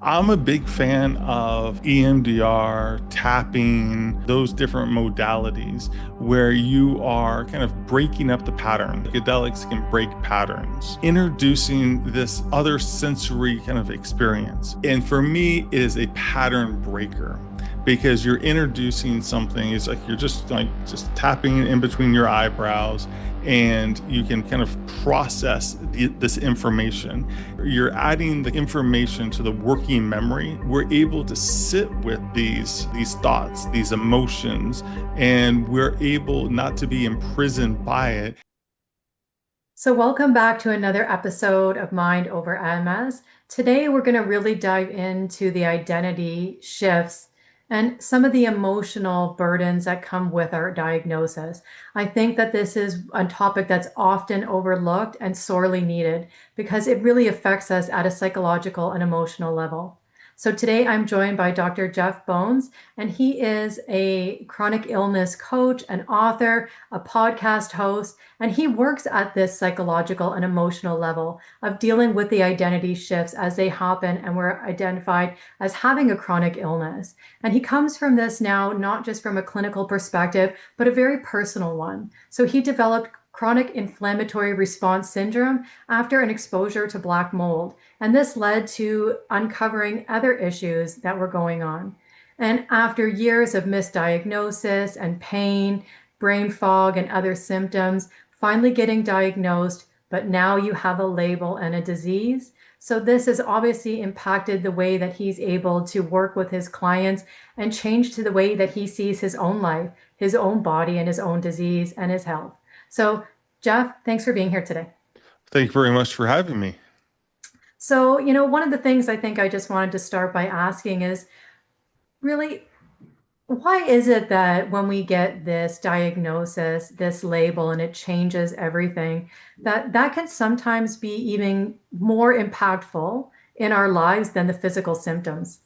I'm a big fan of EMDR, tapping, those different modalities where you are kind of breaking up the pattern. Psychedelics can break patterns, introducing this other sensory kind of experience. And for me, it is a pattern breaker because you're introducing something. It's like you're just tapping in between your eyebrows, and you can kind of process this information. You're adding the information to the working memory. We're able to sit with these thoughts, these emotions, and we're able not to be imprisoned by it. So, welcome back to another episode of Mind Over MS. Today, we're going to really dive into the identity shifts and some of the emotional burdens that come with our diagnosis. I think that this is a topic that's often overlooked and sorely needed because it really affects us at a psychological and emotional level. So today I'm joined by Dr. Jeff Bones, and he is a chronic illness coach, an author, a podcast host, and he works at this psychological and emotional level of dealing with the identity shifts as they happen and we're identified as having a chronic illness. And he comes from this now, not just from a clinical perspective, but a very personal one. So he developed chronic inflammatory response syndrome after an exposure to black mold. And this led to uncovering other issues that were going on. And after years of misdiagnosis and pain, brain fog, and other symptoms, finally getting diagnosed, but now you have a label and a disease. So this has obviously impacted the way that he's able to work with his clients and change to the way that he sees his own life, his own body, and his own disease and his health. So, Jeff, thanks for being here today. Thank you very much for having me. So, one of the things I think I just wanted to start by asking is really, why is it that when we get this diagnosis, this label, and it changes everything, that can sometimes be even more impactful in our lives than the physical symptoms?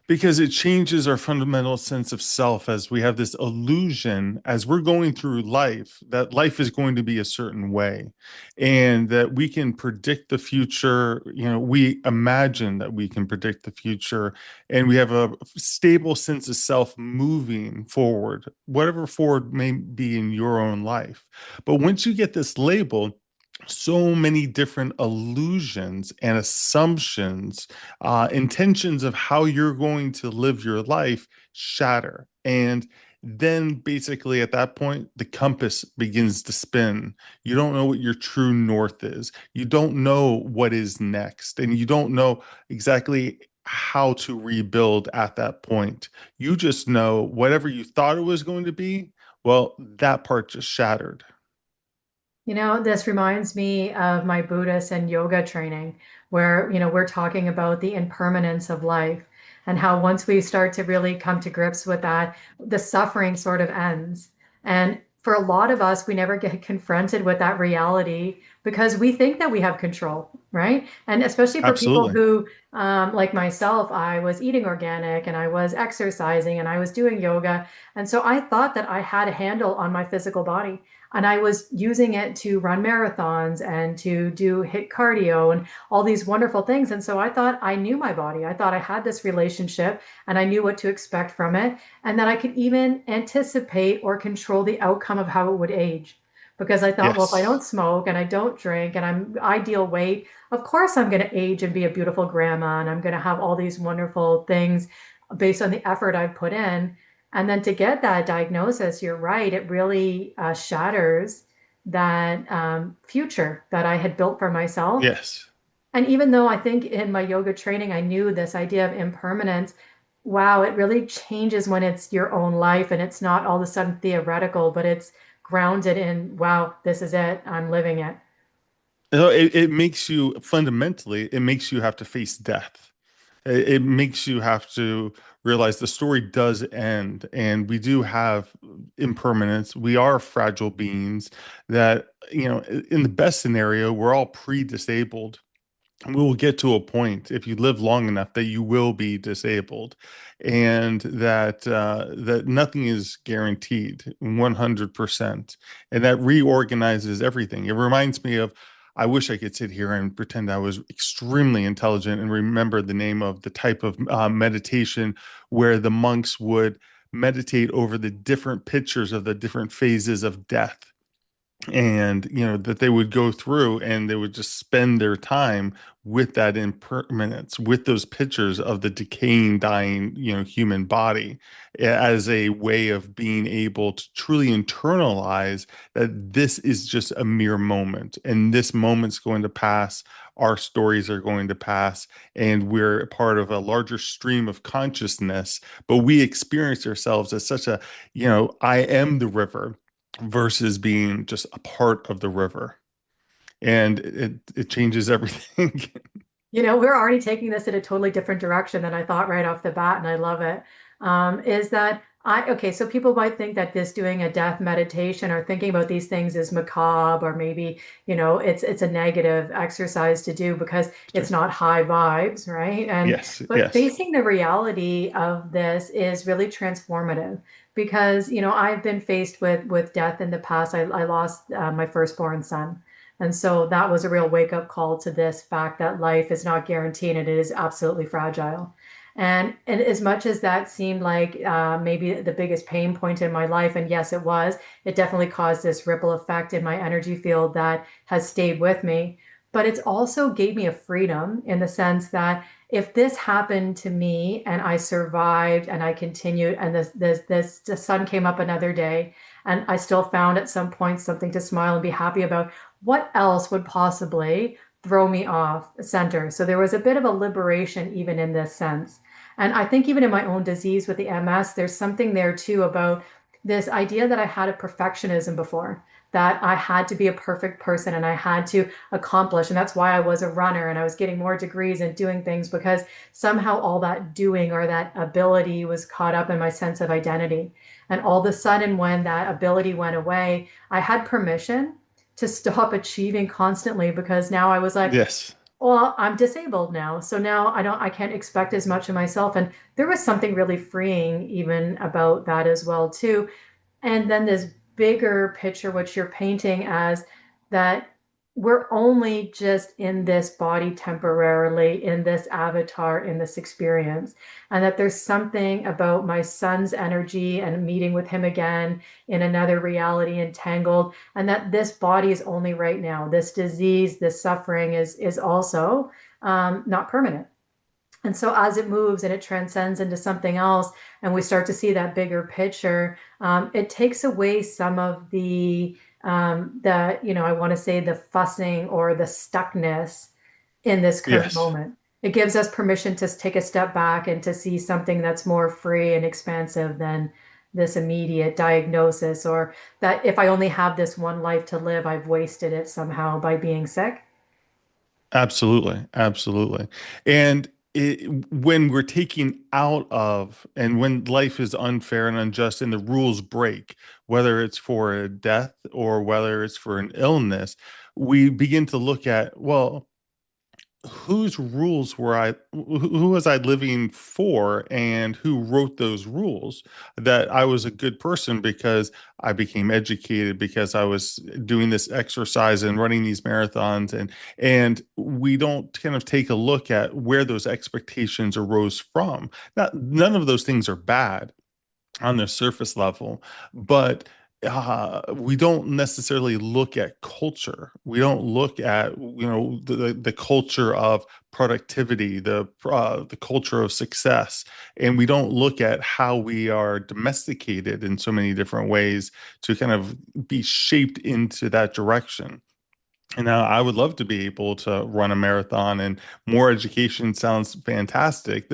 Because it changes our fundamental sense of self as we have this illusion as we're going through life that life is going to be a certain way and that we can predict the future. We imagine that we can predict the future and we have a stable sense of self moving forward, whatever forward may be in your own life. But once you get this label, so many different illusions and assumptions, intentions of how you're going to live your life shatter. And then basically at that point, the compass begins to spin. You don't know what your true north is. You don't know what is next. And you don't know exactly how to rebuild at that point. You just know whatever you thought it was going to be, well, that part just shattered. This reminds me of my Buddhist and yoga training, where, we're talking about the impermanence of life and how once we start to really come to grips with that, the suffering sort of ends. And for a lot of us, we never get confronted with that reality because we think that we have control, right? And especially for people Absolutely. who, like myself, I was eating organic and I was exercising and I was doing yoga. And so I thought that I had a handle on my physical body. And I was using it to run marathons and to do hit cardio and all these wonderful things. And so I thought I knew my body. I thought I had this relationship and I knew what to expect from it. And that I could even anticipate or control the outcome of how it would age. Because I thought, well, if I Yes. don't smoke and I don't drink and I'm ideal weight, of course I'm going to age and be a beautiful grandma and I'm going to have all these wonderful things based on the effort I've put in. And then to get that diagnosis, you're right, it really shatters that future that I had built for myself. Yes. And even though I think in my yoga training, I knew this idea of impermanence, wow, it really changes when it's your own life and it's not all of a sudden theoretical, but it's grounded in, wow, this is it, I'm living it. It makes you fundamentally, it makes you have to face death. It makes you have to realize the story does end and we do have impermanence. We are fragile beings that, in the best scenario, we're all pre-disabled. We will get to a point if you live long enough that you will be disabled, and that nothing is guaranteed 100%, and that reorganizes everything. It reminds me of I wish I could sit here and pretend I was extremely intelligent and remember the name of the type of meditation where the monks would meditate over the different pictures of the different phases of death, and that they would go through and they would just spend their time with that impermanence, with those pictures of the decaying, dying, human body, as a way of being able to truly internalize that this is just a mere moment, and this moment's going to pass. Our stories are going to pass, and we're part of a larger stream of consciousness, but we experience ourselves as such a, I am the river versus being just a part of the river. And it changes everything. We're already taking this in a totally different direction than I thought right off the bat, and I love it. Is that okay, so people might think that this doing a death meditation or thinking about these things is macabre, or maybe, it's a negative exercise to do because Sure. it's not high vibes, right? Yes, But yes, facing the reality of this is really transformative because, I've been faced with death in the past. I lost my firstborn son. And so that was a real wake up call to this fact that life is not guaranteed and it is absolutely fragile. And as much as that seemed like maybe the biggest pain point in my life, and yes, it was, it definitely caused this ripple effect in my energy field that has stayed with me. But it's also gave me a freedom in the sense that if this happened to me and I survived and I continued, and the sun came up another day, and I still found at some point something to smile and be happy about, what else would possibly throw me off center? So there was a bit of a liberation even in this sense. And I think even in my own disease with the MS, there's something there too about this idea that I had a perfectionism before, that I had to be a perfect person and I had to accomplish. And that's why I was a runner and I was getting more degrees and doing things because somehow all that doing or that ability was caught up in my sense of identity. And all of a sudden, when that ability went away, I had permission to stop achieving constantly because now I was like, yes. well, I'm disabled now. So now I can't expect as much of myself. And there was something really freeing even about that as well, too. And then this bigger picture, which you're painting as that we're only just in this body temporarily, in this avatar, in this experience. And that there's something about my son's energy and meeting with him again in another reality entangled. And that this body is only right now. This disease, this suffering is also not permanent. And so as it moves and it transcends into something else, and we start to see that bigger picture, it takes away some of I want to say the fussing or the stuckness in this current Yes. moment. It gives us permission to take a step back and to see something that's more free and expansive than this immediate diagnosis, or that if I only have this one life to live, I've wasted it somehow by being sick. Absolutely, absolutely. And when we're taking out of, and when life is unfair and unjust and the rules break, whether it's for a death or whether it's for an illness, we begin to look at, well, whose rules were who was I living for, and who wrote those rules? That I was a good person because I became educated, because I was doing this exercise and running these marathons, and we don't kind of take a look at where those expectations arose from. Now, none of those things are bad on the surface level, but we don't necessarily look at culture. We don't look at, the culture of productivity, the culture of success, and we don't look at how we are domesticated in so many different ways to kind of be shaped into that direction. And now I would love to be able to run a marathon, and more education sounds fantastic,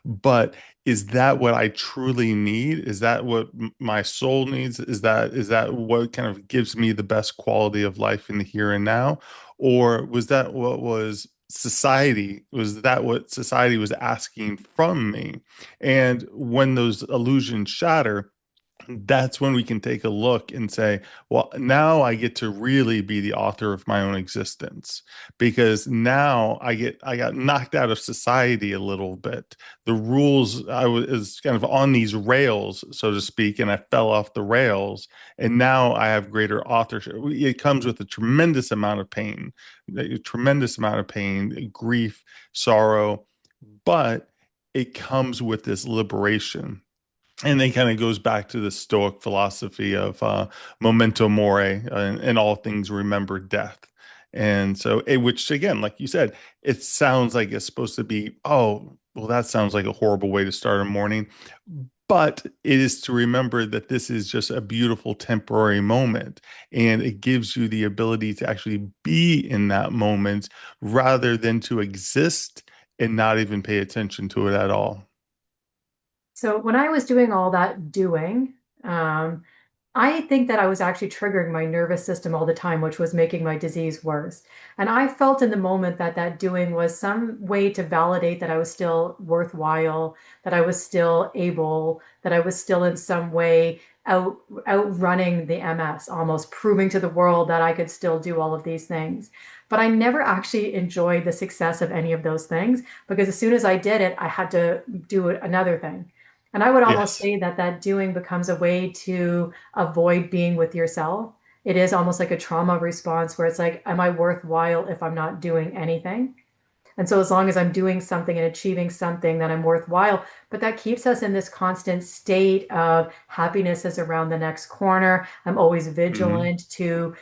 but is that what I truly need? Is that what my soul needs? Is that what kind of gives me the best quality of life in the here and now? Or was that what was society? Was that what society was asking from me? And when those illusions shatter, that's when we can take a look and say, well, now I get to really be the author of my own existence because now I got knocked out of society a little bit. The rules I was kind of on these rails, so to speak, and I fell off the rails, and now I have greater authorship. It comes with a tremendous amount of pain, a tremendous amount of pain, grief, sorrow, but it comes with this liberation, and then kind of goes back to the Stoic philosophy of memento mori, and all things remember death. And so, which again, like you said, it sounds like it's supposed to be, oh, well, that sounds like a horrible way to start a morning. But it is to remember that this is just a beautiful temporary moment, and it gives you the ability to actually be in that moment rather than to exist and not even pay attention to it at all. So when I was doing all that doing, um, I think that I was actually triggering my nervous system all the time, which was making my disease worse. And I felt in the moment that that doing was some way to validate that I was still worthwhile, that I was still able, that I was still in some way outrunning the MS, almost proving to the world that I could still do all of these things. But I never actually enjoyed the success of any of those things because as soon as I did it, I had to do another thing. And I would almost Yes, say that that doing becomes a way to avoid being with yourself. It is almost like a trauma response where it's like, am I worthwhile if I'm not doing anything? And so as long as I'm doing something and achieving something, then I'm worthwhile. But that keeps us in this constant state of happiness is around the next corner. I'm always hmm, vigilant to,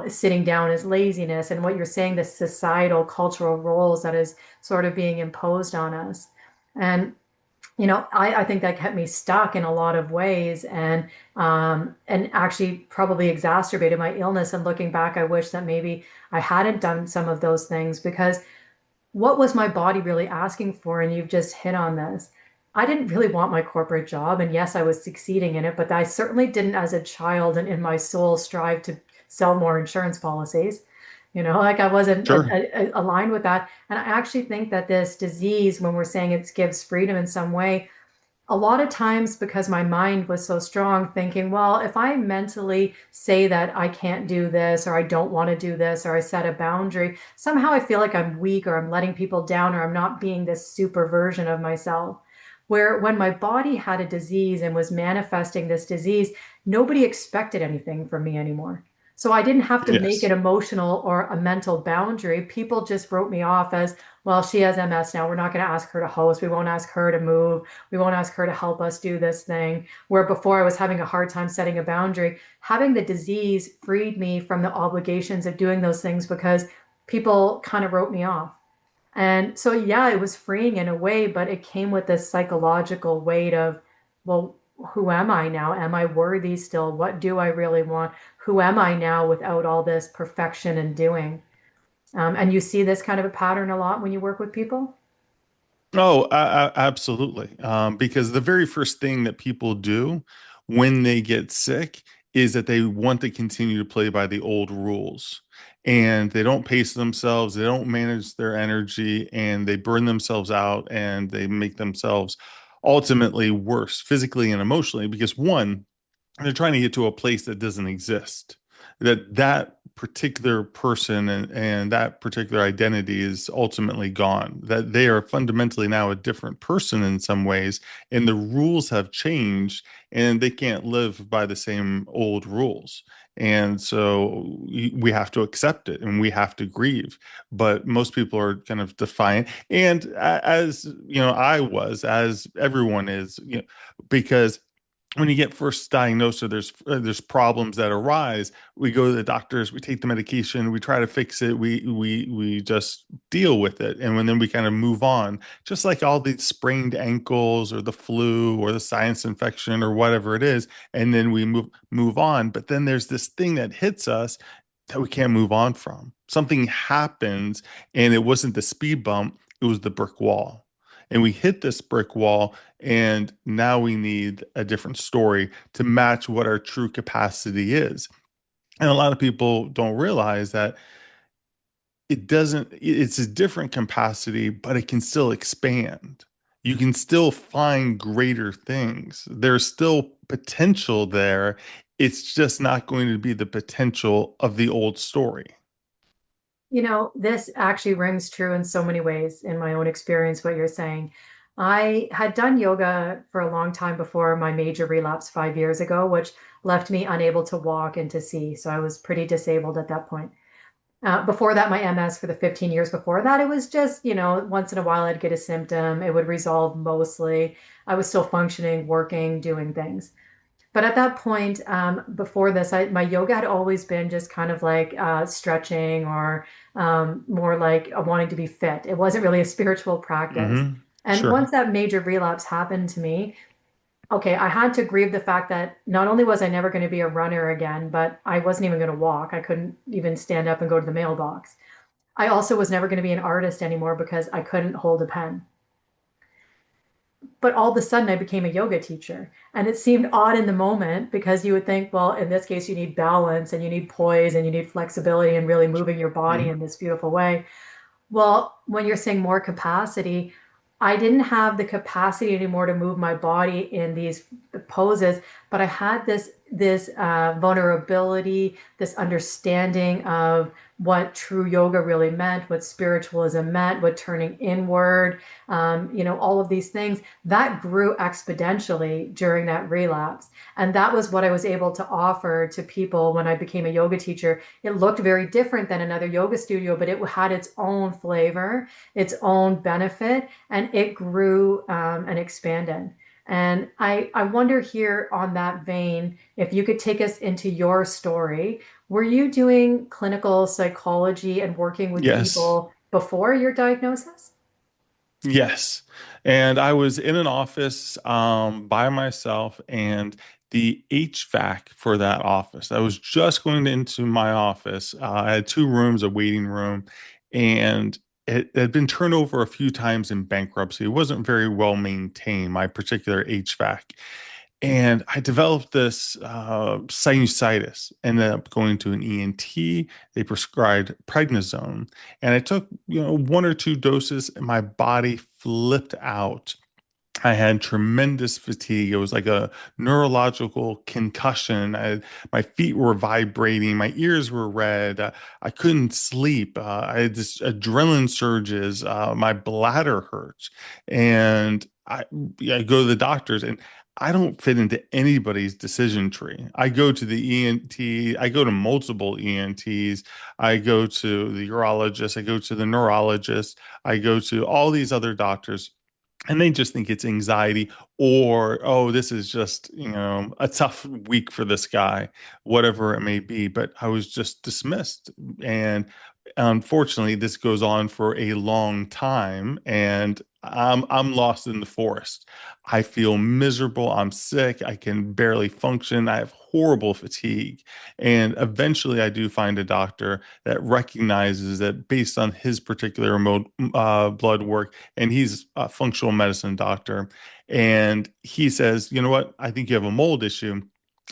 sitting down is laziness. And what you're saying, the societal cultural roles that is sort of being imposed on us. And I think that kept me stuck in a lot of ways, and actually probably exacerbated my illness. And looking back, I wish that maybe I hadn't done some of those things because what was my body really asking for? And you've just hit on this. I didn't really want my corporate job. And yes, I was succeeding in it, but I certainly didn't, as a child and in my soul, strive to sell more insurance policies. Like I wasn't sure. aligned with that. And I actually think that this disease, when we're saying it gives freedom in some way, a lot of times because my mind was so strong thinking, well, if I mentally say that I can't do this or I don't want to do this or I set a boundary, somehow I feel like I'm weak or I'm letting people down or I'm not being this super version of myself. Where when my body had a disease and was manifesting this disease, nobody expected anything from me anymore. So I didn't have to make an Yes. emotional or a mental boundary. People just wrote me off as, well, she has MS now. We're not going to ask her to host. We won't ask her to move. We won't ask her to help us do this thing. Where before I was having a hard time setting a boundary, having the disease freed me from the obligations of doing those things because people kind of wrote me off. And so, yeah, it was freeing in a way, but it came with this psychological weight of, well, who am I now? Am I worthy still? What do I really want? Who am I now without all this perfection and doing? And you see this kind of a pattern a lot when you work with people? Oh, absolutely. Because the very first thing that people do when they get sick is that they want to continue to play by the old rules. And they don't pace themselves, they don't manage their energy, and they burn themselves out and they make themselves ultimately worse physically and emotionally because one, they're trying to get to a place that doesn't exist, that particular person and that particular identity is ultimately gone, that they are fundamentally now a different person in some ways, and the rules have changed and they can't live by the same old rules. And so we have to accept it and we have to grieve, but most people are kind of defiant, and as you know, I was, as everyone is, you know, because when you get first diagnosed or there's problems that arise, we go to the doctors, we take the medication, we try to fix it, we just deal with it, and then we kind of move on, just like all these sprained ankles or the flu or the sinus infection or whatever it is, and then we move on. But then there's this thing that hits us that we can't move on from. Something happens, and it wasn't the speed bump, it was the brick wall. And we hit this brick wall, and now we need a different story to match what our true capacity is. And a lot of people don't realize that it's a different capacity, but it can still expand. you can still find greater things. There's still potential there. It's just not going to be the potential of the old story. You know, this actually rings true in so many ways in my own experience, what you're saying. I had done yoga for a long time before my major relapse 5 years ago, which left me unable to walk and to see. So I was pretty disabled at that point. Before that, my MS for the 15 years before that, it was just, once in a while I'd get a symptom. It would resolve mostly. I was still functioning, working, doing things. But at that point, before this, my yoga had always been just kind of like stretching or more like wanting to be fit. It wasn't really a spiritual practice. Hmm. And Sure. once that major relapse happened to me, okay, I had to grieve the fact that not only was I never going to be a runner again, but I wasn't even going to walk. I couldn't even stand up and go to the mailbox. I also was never going to be an artist anymore because I couldn't hold a pen. But all of a sudden I became a yoga teacher. And it seemed odd in the moment because you would think, well, in this case, you need balance and you need poise and you need flexibility and really moving your body in Hmm. this beautiful way. Well, when you're saying more capacity, I didn't have the capacity anymore to move my body in these poses, but I had this vulnerability, this understanding of what true yoga really meant, what spiritualism meant, what turning inward, all of these things that grew exponentially during that relapse. And that was what I was able to offer to people when I became a yoga teacher. It looked very different than another yoga studio, but it had its own flavor, its own benefit, and it grew and expanded. And I wonder here on that vein, if you could take us into your story. Were you doing clinical psychology and working with Yes. people before your diagnosis? Yes. And I was in an office by myself, and the HVAC for that office, I was just going into my office. I had two rooms, a waiting room, and it had been turned over a few times in bankruptcy. It wasn't very well maintained, my particular HVAC. And I developed this sinusitis. Ended up going to an ENT. They prescribed prednisone, and I took one or two doses, and my body flipped out. I had tremendous fatigue. It was like a neurological concussion. My feet were vibrating. My ears were red. I couldn't sleep. I had this adrenaline surges. My bladder hurts. And I go to the doctors, and I don't fit into anybody's decision tree. I go to the ENT. I go to multiple ENTs. I go to the urologist. I go to the neurologist. I go to all these other doctors, and they just think it's anxiety, or oh, this is just a tough week for this guy, whatever it may be. But I was just dismissed, and unfortunately this goes on for a long time, and I'm lost in the forest. I feel miserable. I'm sick. I can barely function. I have horrible fatigue, and eventually I do find a doctor that recognizes that based on his particular blood work, and he's a functional medicine doctor. And he says, you know what? I think you have a mold issue.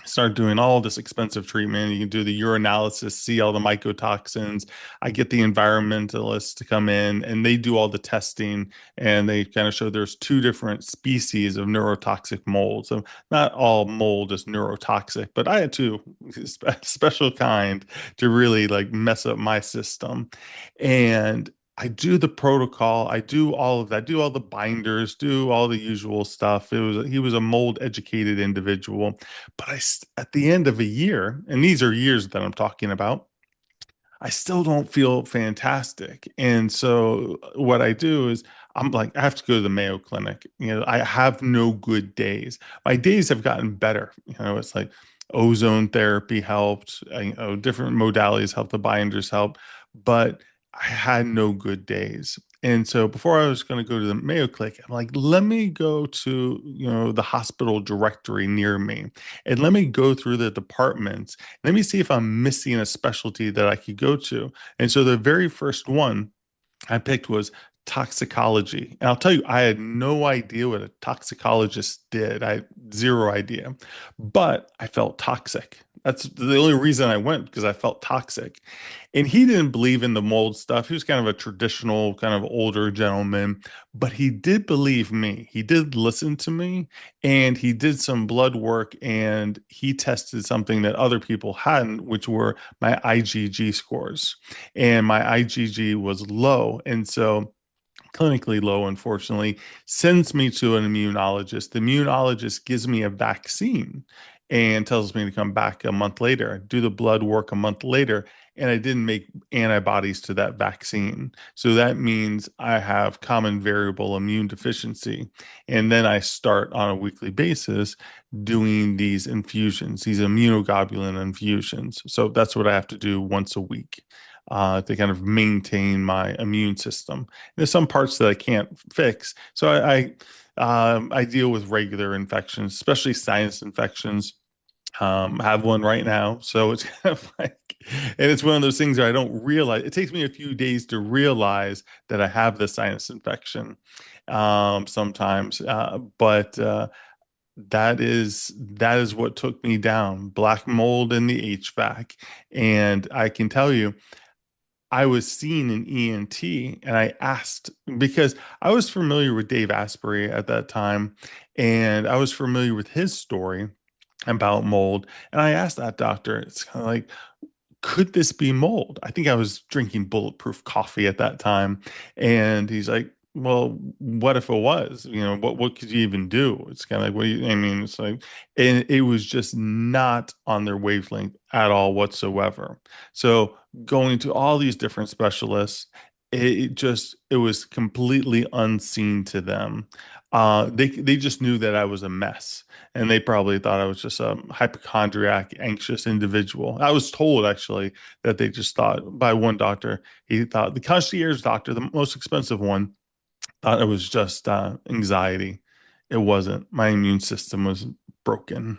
Start doing all this expensive treatment. You can do the urinalysis, see all the mycotoxins. I get the environmentalists to come in, and they do all the testing, and they kind of show there's two different species of neurotoxic mold. So not all mold is neurotoxic, but I had two special kind to really like mess up my system. And I do the protocol. I do all of that, do all the binders, do all the usual stuff. He was a mold educated individual, but at the end of a year, and these are years that I'm talking about, I still don't feel fantastic. And so what I do is I'm like, I have to go to the Mayo Clinic. I have no good days. My days have gotten better. It's like ozone therapy helped, different modalities help, the binders help, but I had no good days. And so before I was going to go to the Mayo Clinic, I'm like, let me go to, the hospital directory near me, and let me go through the departments. Let me see if I'm missing a specialty that I could go to. And so the very first one I picked was toxicology. And I'll tell you, I had no idea what a toxicologist did. I had zero idea, but I felt toxic. That's the only reason I went, because I felt toxic. And he didn't believe in the mold stuff. He was kind of a traditional, kind of older gentleman, but he did believe me. He did listen to me, and he did some blood work, and he tested something that other people hadn't, which were my IgG scores. And my IgG was low. And so clinically low, unfortunately, sends me to an immunologist. The immunologist gives me a vaccine and tells me to come back a month later, do the blood work a month later, and I didn't make antibodies to that vaccine. So that means I have common variable immune deficiency. And then I start on a weekly basis doing these infusions, these immunoglobulin infusions. So that's what I have to do once a week. To kind of maintain my immune system. There's some parts that I can't fix. So I deal with regular infections, especially sinus infections. I have one right now, so it's kind of like, and it's one of those things that I don't realize. It takes me a few days to realize that I have the sinus infection, sometimes. But that is what took me down. Black mold in the HVAC, and I can tell you, I was seeing an ENT, and I asked because I was familiar with Dave Asprey at that time, and I was familiar with his story about mold. And I asked that doctor, it's kind of like, could this be mold? I think I was drinking bulletproof coffee at that time. And he's like, well, what if it was? What could you even do? It's kind of like, what do you, I mean, it's like, and it was just not on their wavelength at all whatsoever. So going to all these different specialists, it was completely unseen to them. They just knew that I was a mess, and they probably thought I was just a hypochondriac, anxious individual. I was told actually that they just thought by one doctor, he thought the concierge doctor, the most expensive one, thought it was just anxiety. It wasn't. My immune system was broken.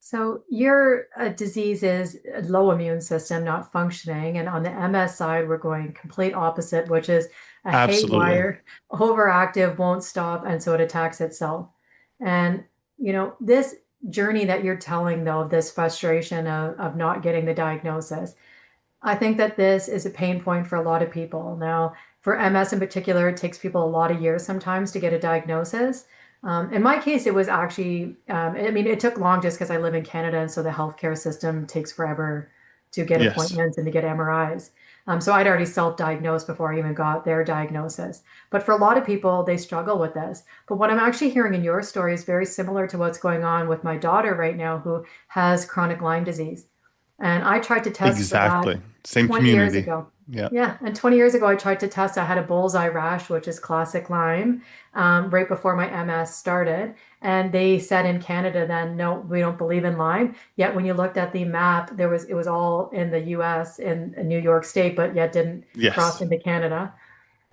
So your disease is a low immune system, not functioning. And on the MS side, we're going complete opposite, which is a Absolutely. haywire, overactive, won't stop, and so it attacks itself. And this journey that you're telling, though, this frustration of not getting the diagnosis, I think that this is a pain point for a lot of people. Now, for MS in particular, it takes people a lot of years sometimes to get a diagnosis. In my case, it was actually, I mean, it took long just because I live in Canada, and so the healthcare system takes forever to get Yes. appointments and to get MRIs. So I'd already self-diagnosed before I even got their diagnosis. But for a lot of people, they struggle with this. But what I'm actually hearing in your story is very similar to what's going on with my daughter right now, who has chronic Lyme disease. And I tried to test for that Exactly. Same 20 years community. ago. Yeah. Yeah, and 20 years ago, I tried to test. I had a bullseye rash, which is classic Lyme, right before my MS started. And they said in Canada then, no, we don't believe in Lyme. Yet when you looked at the map, it was all in the US in New York State, but yet didn't cross Yes. into Canada.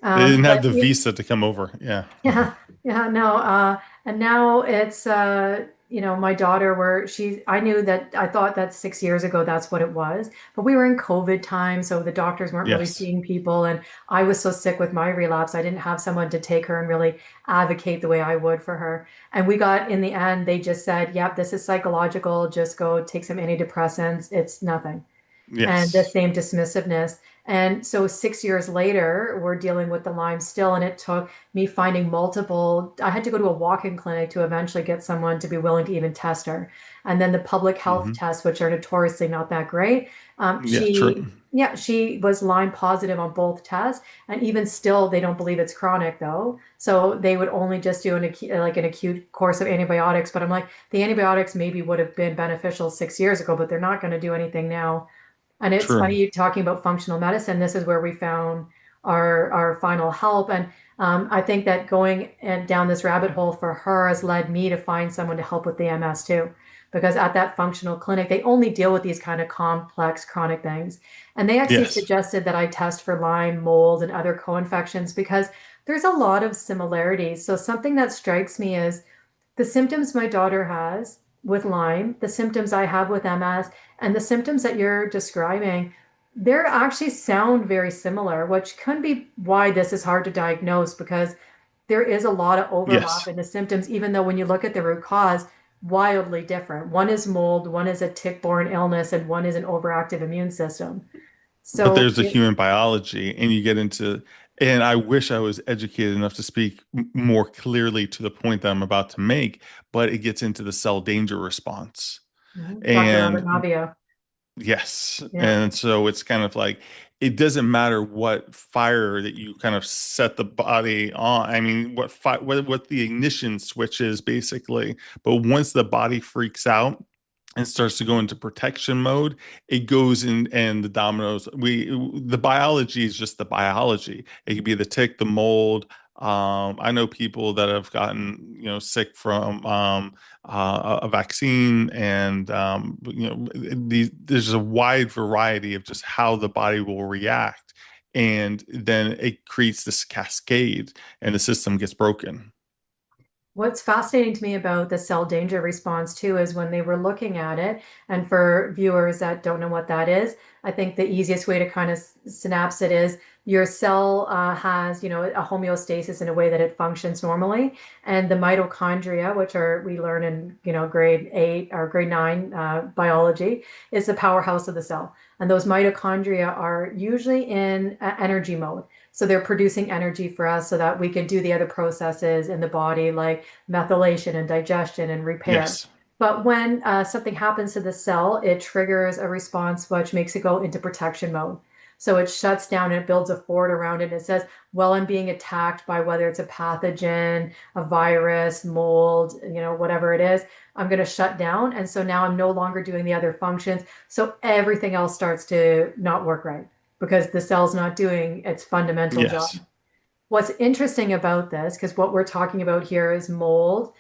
They didn't have But the visa to come over. Yeah. yeah, yeah, no, and now it's my daughter where I knew that I thought that 6 years ago that's what it was, but we were in COVID time, so the doctors weren't really Yes. seeing people, and I was so sick with my relapse, I didn't have someone to take her and really advocate the way I would for her. And we got in the end, they just said, yep, this is psychological, just go take some antidepressants, it's nothing, and the Yes. same dismissiveness. And so 6 years later, we're dealing with the Lyme still. And it took me finding multiple, I had to go to a walk-in clinic to eventually get someone to be willing to even test her. And then the public health Hmm. tests, which are notoriously not that great. Yeah, true. Yeah, she was Lyme positive on both tests. And even still, they don't believe it's chronic though. So they would only just do an acute course of antibiotics. But I'm like, the antibiotics maybe would have been beneficial 6 years ago, but they're not going to do anything now. And it's True. funny you talking about functional medicine. This is where we found our final help. And I think that going down this rabbit hole for her has led me to find someone to help with the MS too. Because at that functional clinic, they only deal with these kind of complex chronic things. And they actually Yes. suggested that I test for Lyme, mold, and other co-infections because there's a lot of similarities. So something that strikes me is the symptoms my daughter has with Lyme, the symptoms I have with MS, and the symptoms that you're describing, they actually sound very similar, which can be why this is hard to diagnose because there is a lot of overlap Yes. in the symptoms, even though when you look at the root cause, wildly different. One is mold, one is a tick-borne illness, and one is an overactive immune system. But So there's a human biology, and you get into, and I wish I was educated enough to speak more clearly to the point that I'm about to make, but it gets into the cell danger response. Dr. Robert And Navio. yes. Yeah. And so it's kind of like it doesn't matter what fire that you kind of set the body on. I mean, what the ignition switch is basically. But once the body freaks out and starts to go into protection mode, it goes in and the dominoes. The biology is just the biology. It could be the tick, the mold. I know people that have gotten, sick from a vaccine, and there's a wide variety of just how the body will react, and then it creates this cascade, and the system gets broken. What's fascinating to me about the cell danger response too is when they were looking at it, and for viewers that don't know what that is, I think the easiest way to kind of synapse it is your cell has, a homeostasis in a way that it functions normally, and the mitochondria, which are we learn in, grade 8 or grade 9 biology, is the powerhouse of the cell, and those mitochondria are usually in energy mode. So they're producing energy for us so that we can do the other processes in the body, like methylation and digestion and repair. Yes. But when something happens to the cell, it triggers a response which makes it go into protection mode. So it shuts down and it builds a fort around it. And it says, well, I'm being attacked by whether it's a pathogen, a virus, mold, whatever it is, I'm going to shut down. And so now I'm no longer doing the other functions. So everything else starts to not work right because the cell's not doing its fundamental Yes. job. What's interesting about this, because what we're talking about here is mold.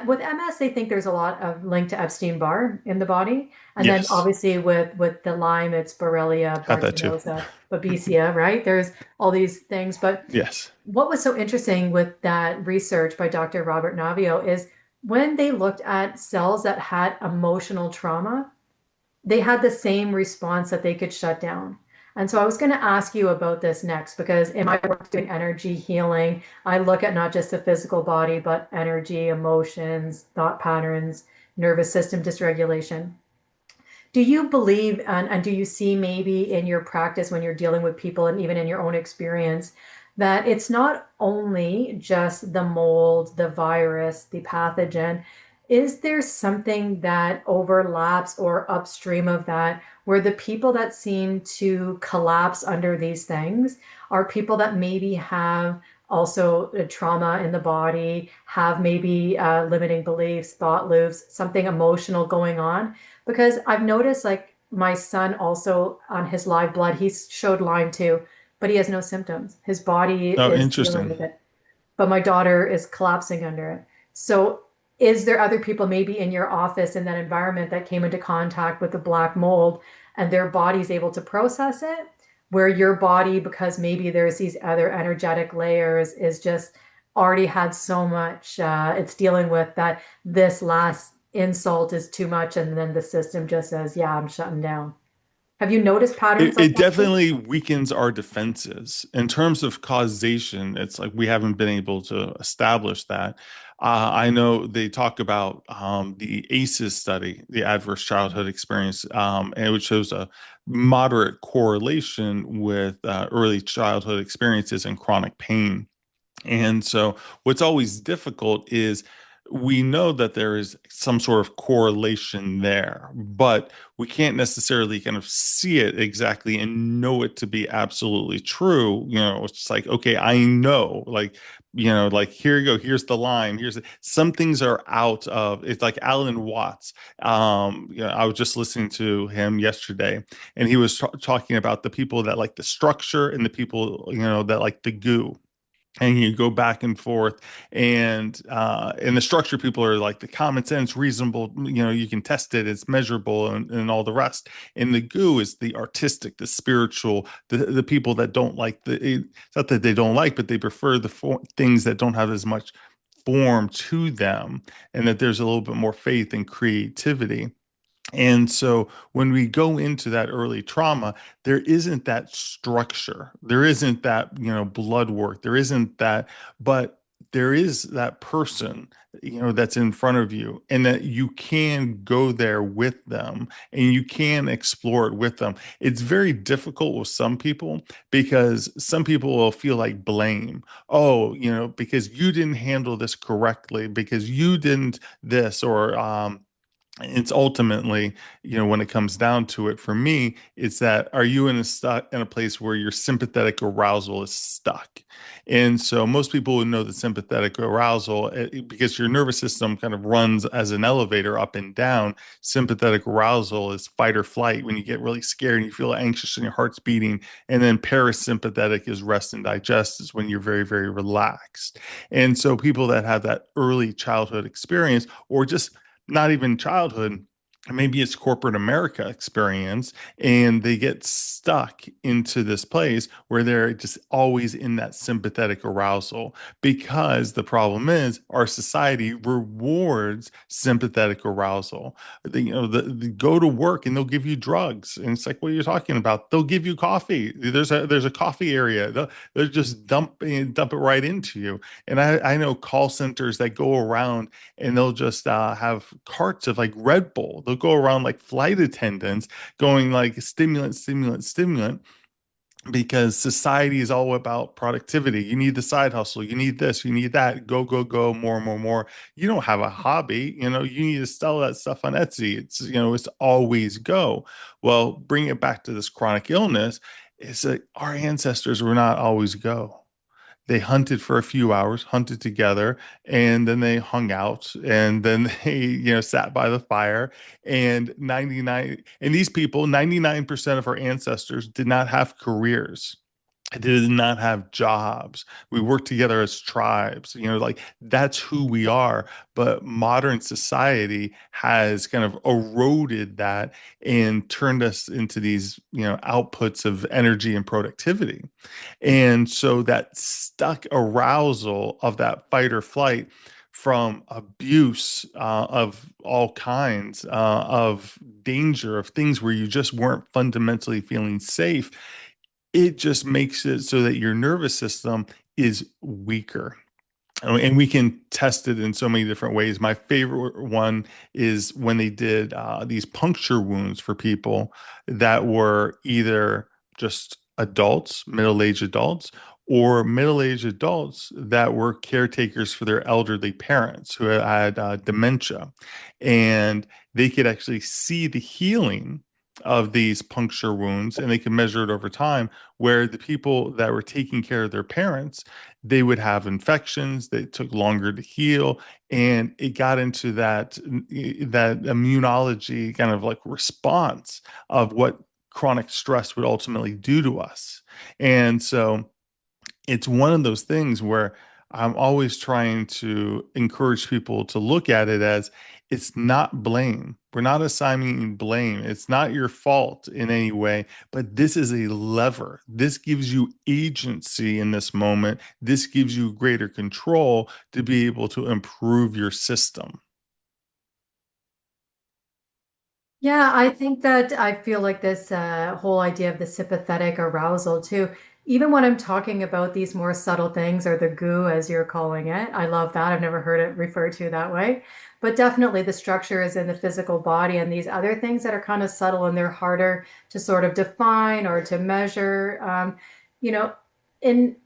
With MS, they think there's a lot of link to Epstein-Barr in the body, and then Yes. obviously with the Lyme, it's Borrelia Have that too. burgdorferi, Babesia, right? There's all these things, but Yes. what was so interesting with that research by Dr. Robert Navio is when they looked at cells that had emotional trauma, they had the same response that they could shut down. And so I was going to ask you about this next because in my work doing energy healing, I look at not just the physical body, but energy, emotions, thought patterns, nervous system dysregulation. Do you believe and do you see maybe in your practice when you're dealing with people and even in your own experience that it's not only just the mold, the virus, the pathogen? Is there something that overlaps or upstream of that where the people that seem to collapse under these things are people that maybe have also a trauma in the body, have maybe limiting beliefs, thought loops, something emotional going on? Because I've noticed like my son also on his live blood, he showed Lyme too, but he has no symptoms. His body Oh, is dealing interesting. with it, but my daughter is collapsing under it. So is there other people maybe in your office in that environment that came into contact with the black mold and their body's able to process it? Where your body, because maybe there's these other energetic layers, is just already had so much it's dealing with that this last insult is too much, and then the system just says, yeah, I'm shutting down. Have you noticed patterns It, like it that too? definitely weakens our defenses. In terms of causation, it's like we haven't been able to establish that. I know they talk about the ACEs study, the Adverse Childhood Experience, and which shows a moderate correlation with early childhood experiences and chronic pain. And so, what's always difficult is we know that there is some sort of correlation there, but we can't necessarily kind of see it exactly and know it to be absolutely true. It's like, okay, I know, like, like here you go, here's the line, some things are out of it's like Alan Watts. I was just listening to him yesterday, and he was talking about the people that like the structure and the people, that like the goo, and you go back and forth, and the structure people are like the common sense reasonable, you can test it, it's measurable, and all the rest, and the goo is the artistic, the spiritual, the people that don't like it's not that they don't like, but they prefer things that don't have as much form to them, and that there's a little bit more faith and creativity. And so when we go into that early trauma, there isn't that structure. There isn't that, blood work. There isn't that. But there is that person, that's in front of you, and that you can go there with them and you can explore it with them. It's very difficult with some people because some people will feel like blame. Oh, because you didn't handle this correctly, because you didn't this, or it's ultimately, when it comes down to it, for me, it's that, are you in a place where your sympathetic arousal is stuck? And so most people would know the sympathetic arousal, because your nervous system kind of runs as an elevator up and down. Sympathetic arousal is fight or flight, when you get really scared and you feel anxious and your heart's beating. And then parasympathetic is rest and digest, is when you're very, very relaxed. And so people that have that early childhood experience, or just not even childhood, maybe it's corporate America experience, and they get stuck into this place where they're just always in that sympathetic arousal, because the problem is our society rewards sympathetic arousal. They go to work and they'll give you drugs, and it's like, what are you talking about? They'll give you coffee. There's a coffee area. They'll just dump it right into you. And I know call centers that go around, and they'll just have carts of like Red Bull. They'll go around like flight attendants, going like stimulant, stimulant, stimulant, because society is all about productivity. You need the side hustle. You need this. You need that. Go, go, go. More, more, more. You don't have a hobby. You need to sell that stuff on Etsy. It's always go. Well, bring it back to this chronic illness. It's that our ancestors were not always go. They hunted for a few hours, hunted together, and then they hung out, and then they, sat by the fire. And 99, and these people, 99% of our ancestors did not have careers. They did not have jobs. We worked together as tribes, like that's who we are. But modern society has kind of eroded that and turned us into these, outputs of energy and productivity. And so that stuck arousal of that fight or flight, from abuse of all kinds, of danger, of things where you just weren't fundamentally feeling safe, it just makes it so that your nervous system is weaker. And we can test it in so many different ways. My favorite one is when they did these puncture wounds for people that were either just adults, middle-aged adults, or middle-aged adults that were caretakers for their elderly parents who had dementia. And they could actually see the healing of these puncture wounds, and they could measure it over time, where the people that were taking care of their parents, they would have infections that took longer to heal, and it got into that immunology kind of like response of what chronic stress would ultimately do to us. And so it's one of those things where I'm always trying to encourage people to look at it as, it's not blame. We're not assigning blame. It's not your fault in any way, but this is a lever. This gives you agency in this moment. This gives you greater control to be able to improve your system. Yeah, I think that I feel like this whole idea of the sympathetic arousal too, even when I'm talking about these more subtle things, or the goo as you're calling it, I love that. I've never heard it referred to that way. But definitely the structure is in the physical body, and these other things that are kind of subtle and they're harder to sort of define or to measure. You know, in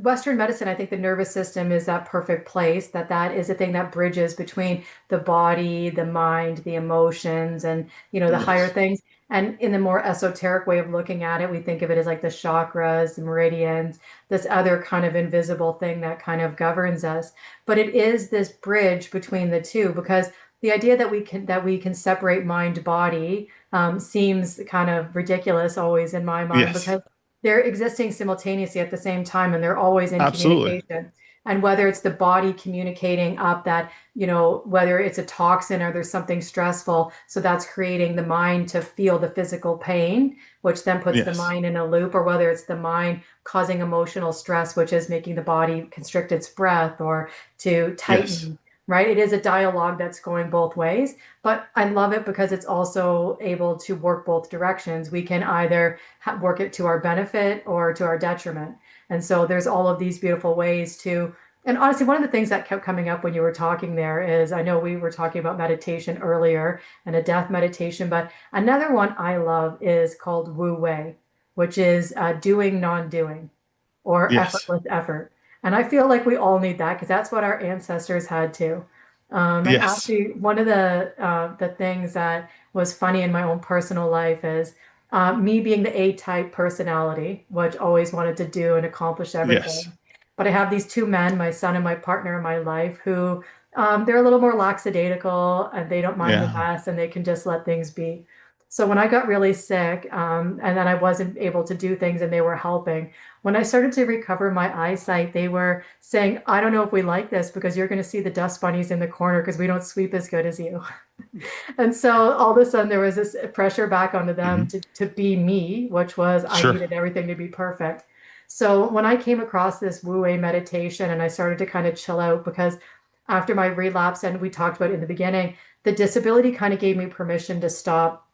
Western medicine, I think the nervous system is that perfect place, that is a thing that bridges between the body, the mind, the emotions, and the higher Yes. things. And in the more esoteric way of looking at it, we think of it as like the chakras, the meridians, this other kind of invisible thing that kind of governs us. But it is this bridge between the two, because the idea that we can separate mind body seems kind of ridiculous always in my mind, Yes. because they're existing simultaneously at the same time, and they're always in Absolutely. communication. And whether it's the body communicating up that, whether it's a toxin or there's something stressful, so that's creating the mind to feel the physical pain, which then puts the Yes. mind in a loop, or whether it's the mind causing emotional stress, which is making the body constrict its breath or to Yes. tighten, right? It is a dialogue that's going both ways, but I love it because it's also able to work both directions. We can either work it to our benefit or to our detriment. And so there's all of these beautiful ways to And honestly, one of the things that kept coming up when you were talking there is I know we were talking about meditation earlier and a death meditation, but another one I love is called Wu Wei, which is doing non-doing or Yes. effortless effort. And I feel like we all need that because that's what our ancestors had too. And Yes. actually, one of the things that was funny in my own personal life is me being the A-type personality, which always wanted to do and accomplish Yes. everything. But I have these two men, my son and my partner in my life, who they're a little more lackadaisical and they don't mind the Yeah. mess and they can just let things be. So when I got really sick, and then I wasn't able to do things and they were helping, when I started to recover my eyesight, they were saying, I don't know if we like this because you're going to see the dust bunnies in the corner because we don't sweep as good as you. And so all of a sudden there was this pressure back onto them Hmm. to be me, which was I Sure. needed everything to be perfect. So when I came across this Wu Wei meditation and I started to kind of chill out because after my relapse, and we talked about it in the beginning, the disability kind of gave me permission to stop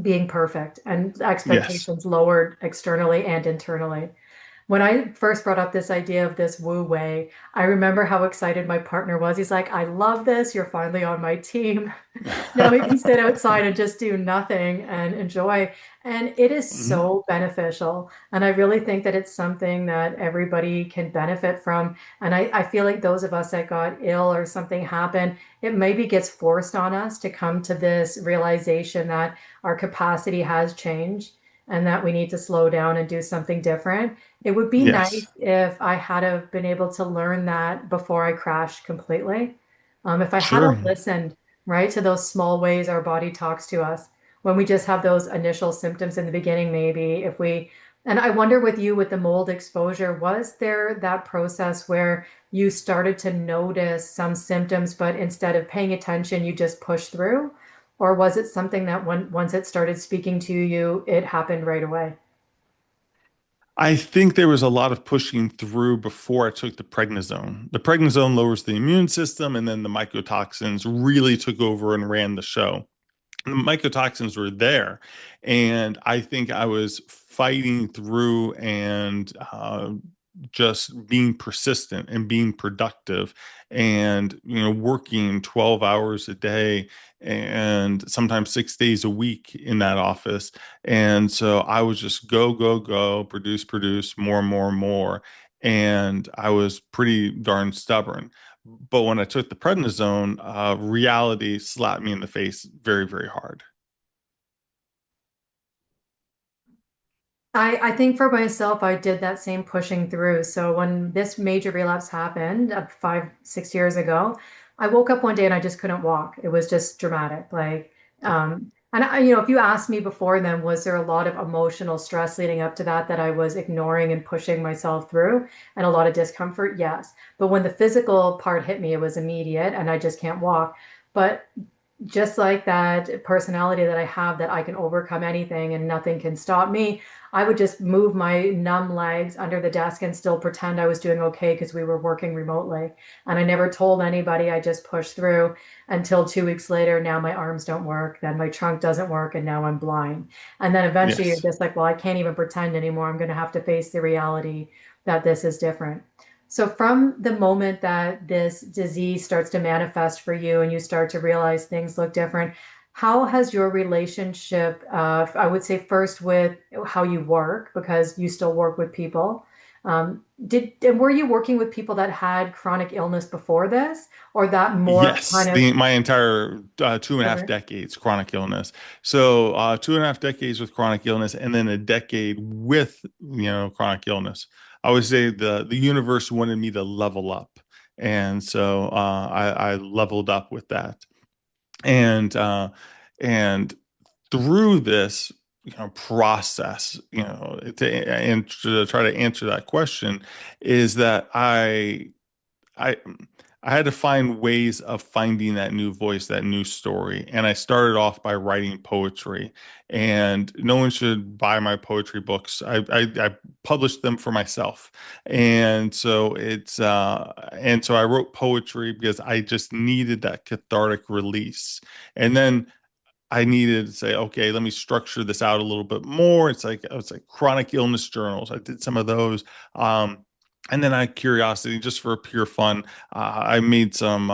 being perfect and Yes. expectations lowered externally and internally. When I first brought up this idea of this Wu Wei, I remember how excited my partner was. He's like, I love this. You're finally on my team. Now we can sit outside and just do nothing and enjoy. And it is Mhm. so beneficial. And I really think that it's something that everybody can benefit from. And I feel like those of us that got ill or something happened, it maybe gets forced on us to come to this realization that our capacity has changed and that we need to slow down and do something different. It would be Yes. nice if I had have been able to learn that before I crashed completely. If I had Sure. have listened, right, to those small ways our body talks to us when we just have those initial symptoms in the beginning, maybe if we, and I wonder with you with the mold exposure, was there that process where you started to notice some symptoms, but instead of paying attention, you just pushed through? Or was it something that once it started speaking to you, it happened right away? I think there was a lot of pushing through before I took the prednisone. The prednisone lowers the immune system, and then the mycotoxins really took over and ran the show. The mycotoxins were there, and I think I was fighting through and just being persistent and being productive, and working 12 hours a day and sometimes 6 days a week in that office. And so I was just go go go, produce more and more and more, and I was pretty darn stubborn. But when I took the prednisone, reality slapped me in the face very, very hard. I think for myself, I did that same pushing through. So when this major relapse happened 5, 6 years ago, I woke up one day and I just couldn't walk. It was just dramatic. Like, and if you asked me before then, was there a lot of emotional stress leading up to that that I was ignoring and pushing myself through and a lot of discomfort? Yes. But when the physical part hit me, it was immediate and I just can't walk. But just like that personality that I have that I can overcome anything and nothing can stop me, I would just move my numb legs under the desk and still pretend I was doing okay because we were working remotely. And I never told anybody, I just pushed through until 2 weeks later. Now my arms don't work, then my trunk doesn't work, and now I'm blind. And then eventually you're Yes. just like, well, I can't even pretend anymore. I'm going to have to face the reality that this is different. So, from the moment that this disease starts to manifest for you and you start to realize things look different, how has your relationship, I would say first with how you work, because you still work with people, and were you working with people that had chronic illness before this, or that more Yes, kind of the my entire 2.5 different? decades chronic illness. So 2.5 decades with chronic illness, and then a decade with chronic illness. I would say the universe wanted me to level up, and so I leveled up with that. And and through this process, and to try to answer that question, is that I I had to find ways of finding that new voice, that new story. And I started off by writing poetry. And no one should buy my poetry books. I published them for myself. And so I wrote poetry because I just needed that cathartic release. And then I needed to say, okay, let me structure this out a little bit more. It's like chronic illness journals. I did some of those. And then I had curiosity just for pure fun. I made some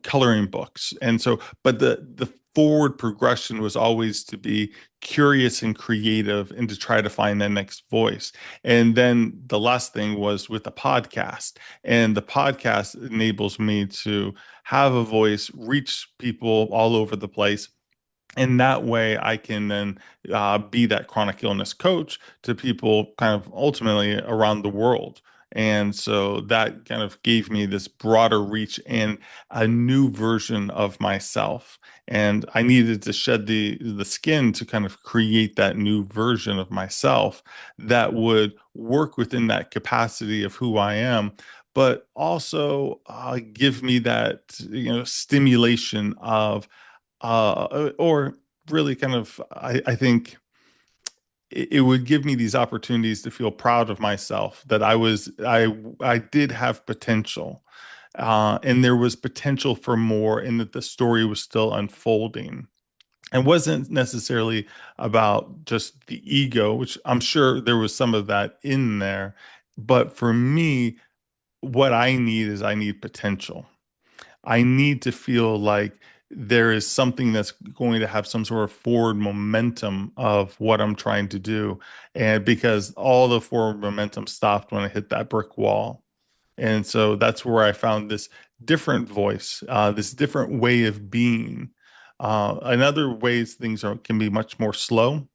coloring books, and so, but the forward progression was always to be curious and creative, and to try to find that next voice. And then the last thing was with the podcast, and the podcast enables me to have a voice, reach people all over the place, and that way I can then be that chronic illness coach to people kind of ultimately around the world. And so that kind of gave me this broader reach and a new version of myself. And I needed to shed the skin to kind of create that new version of myself that would work within that capacity of who I am, but also give me that, stimulation of or really kind of, I think it would give me these opportunities to feel proud of myself that I did have potential, and there was potential for more, and that the story was still unfolding. It wasn't necessarily about just the ego, which I'm sure there was some of that in there, but for me, what I need potential. I need to feel like there is something that's going to have some sort of forward momentum of what I'm trying to do. And because all the forward momentum stopped when I hit that brick wall. And so that's where I found this different voice, this different way of being. In other ways, can be much more slow.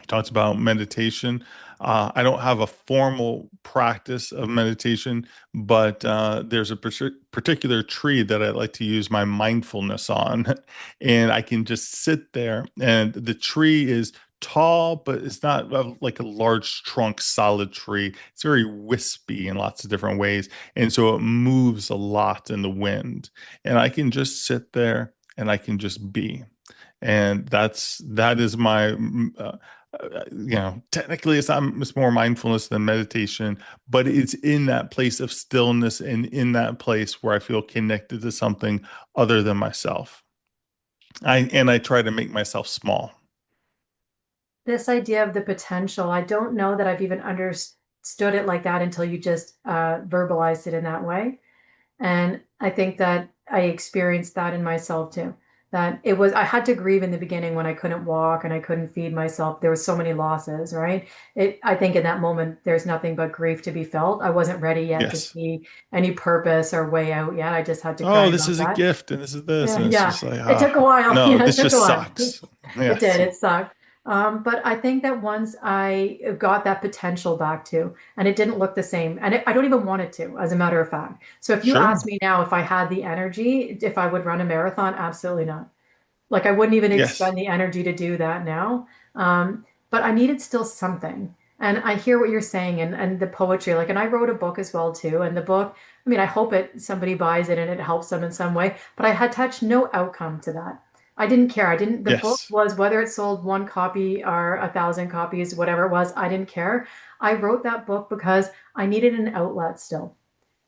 Talks about meditation. I don't have a formal practice of meditation, but there's a particular tree that I like to use my mindfulness on. And I can just sit there, and the tree is tall, but it's not like a large trunk, solid tree. It's very wispy in lots of different ways. And so it moves a lot in the wind. And I can just sit there and I can just be. And that is my technically it's more mindfulness than meditation, but it's in that place of stillness and in that place where I feel connected to something other than myself. I try to make myself small. This idea of the potential, I don't know that I've even understood it like that until you just verbalized it in that way. And I think that I experienced that in myself too. That it was, I had to grieve in the beginning when I couldn't walk and I couldn't feed myself. There was so many losses, right? I think in that moment, there's nothing but grief to be felt. I wasn't ready yet to Yes. see any purpose or way out yet. I just had to cry Oh, this about is a that. gift and this is this. Yeah, And it's yeah. just like, It took a while. no, Yeah, it this took a just while. sucks. It did. Yes. It sucked. But I think that once I got that potential back to, and it didn't look the same, and I don't even want it to, as a matter of fact. So if you Sure. ask me now if I had the energy, if I would run a marathon, absolutely not. Like I wouldn't even Yes. expend the energy to do that now. But I needed still something. And I hear what you're saying and the poetry. Like, and I wrote a book as well too. And the book, I mean, I hope somebody buys it and it helps them in some way, but I had touched no outcome to that. I didn't care. The book Yes. was whether it sold one copy or 1,000 copies, whatever it was, I didn't care. I wrote that book because I needed an outlet still.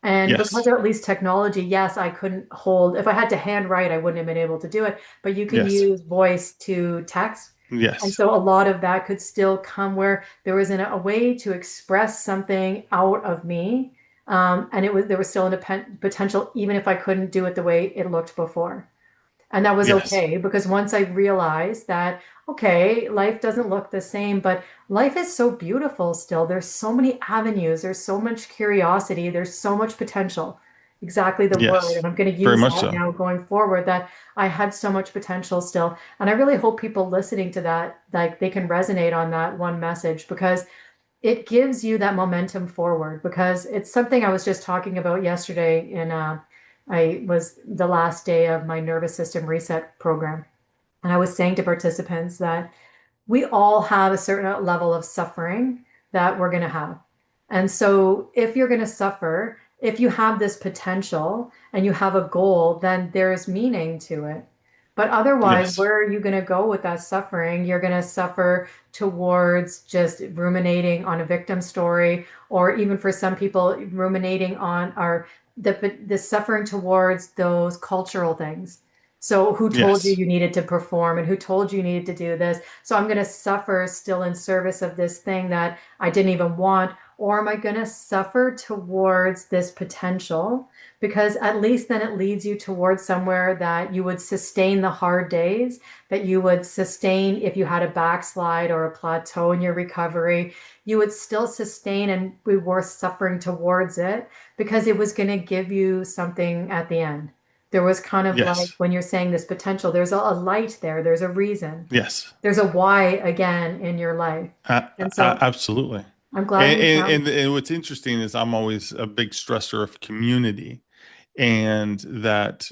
And because Yes. of at least technology, yes, I couldn't hold, if I had to handwrite, I wouldn't have been able to do it, but you can Yes. use voice to text. And Yes. so a lot of that could still come where there was a way to express something out of me. And there was still a potential, even if I couldn't do it the way it looked before. And that was Yes. okay because once I realized that, okay, life doesn't look the same, but life is so beautiful still. There's so many avenues, there's so much curiosity, there's so much potential. Exactly the word. Yes. And I'm going to Very use much that so. now going forward that I had so much potential still. And I really hope people listening to that, like they can resonate on that one message because it gives you that momentum forward because it's something I was just talking about yesterday in I was the last day of my nervous system reset program. And I was saying to participants that we all have a certain level of suffering that we're going to have. And so, if you're going to suffer, if you have this potential and you have a goal, then there's meaning to it. But otherwise, Yes. where are you going to go with that suffering? You're going to suffer towards just ruminating on a victim story, or even for some people, ruminating on the suffering towards those cultural things. So, who told you Yes. you needed to perform and who told you you needed to do this? So, I'm going to suffer still in service of this thing that I didn't even want. or am I going to suffer towards this potential? Because at least then it leads you towards somewhere that you would sustain the hard days, that you would sustain if you had a backslide or a plateau in your recovery, you would still sustain and be worth suffering towards it because it was going to give you something at the end. There was kind of like Yes. when you're saying this potential, there's a light there, there's a reason, Yes. there's a why again in your life. And so Absolutely. I'm glad you found. And what's interesting is I'm always a big stressor of community, and that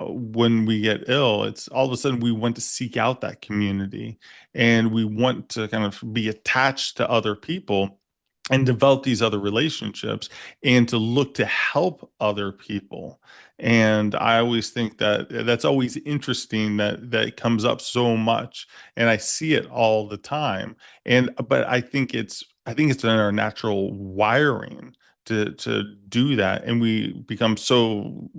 when we get ill, it's all of a sudden we want to seek out that community, and we want to kind of be attached to other people and develop these other relationships and to look to help other people. And I always think that that's always interesting that it comes up so much, and I see it all the time. And but I think it's in our natural wiring to do that, and we become so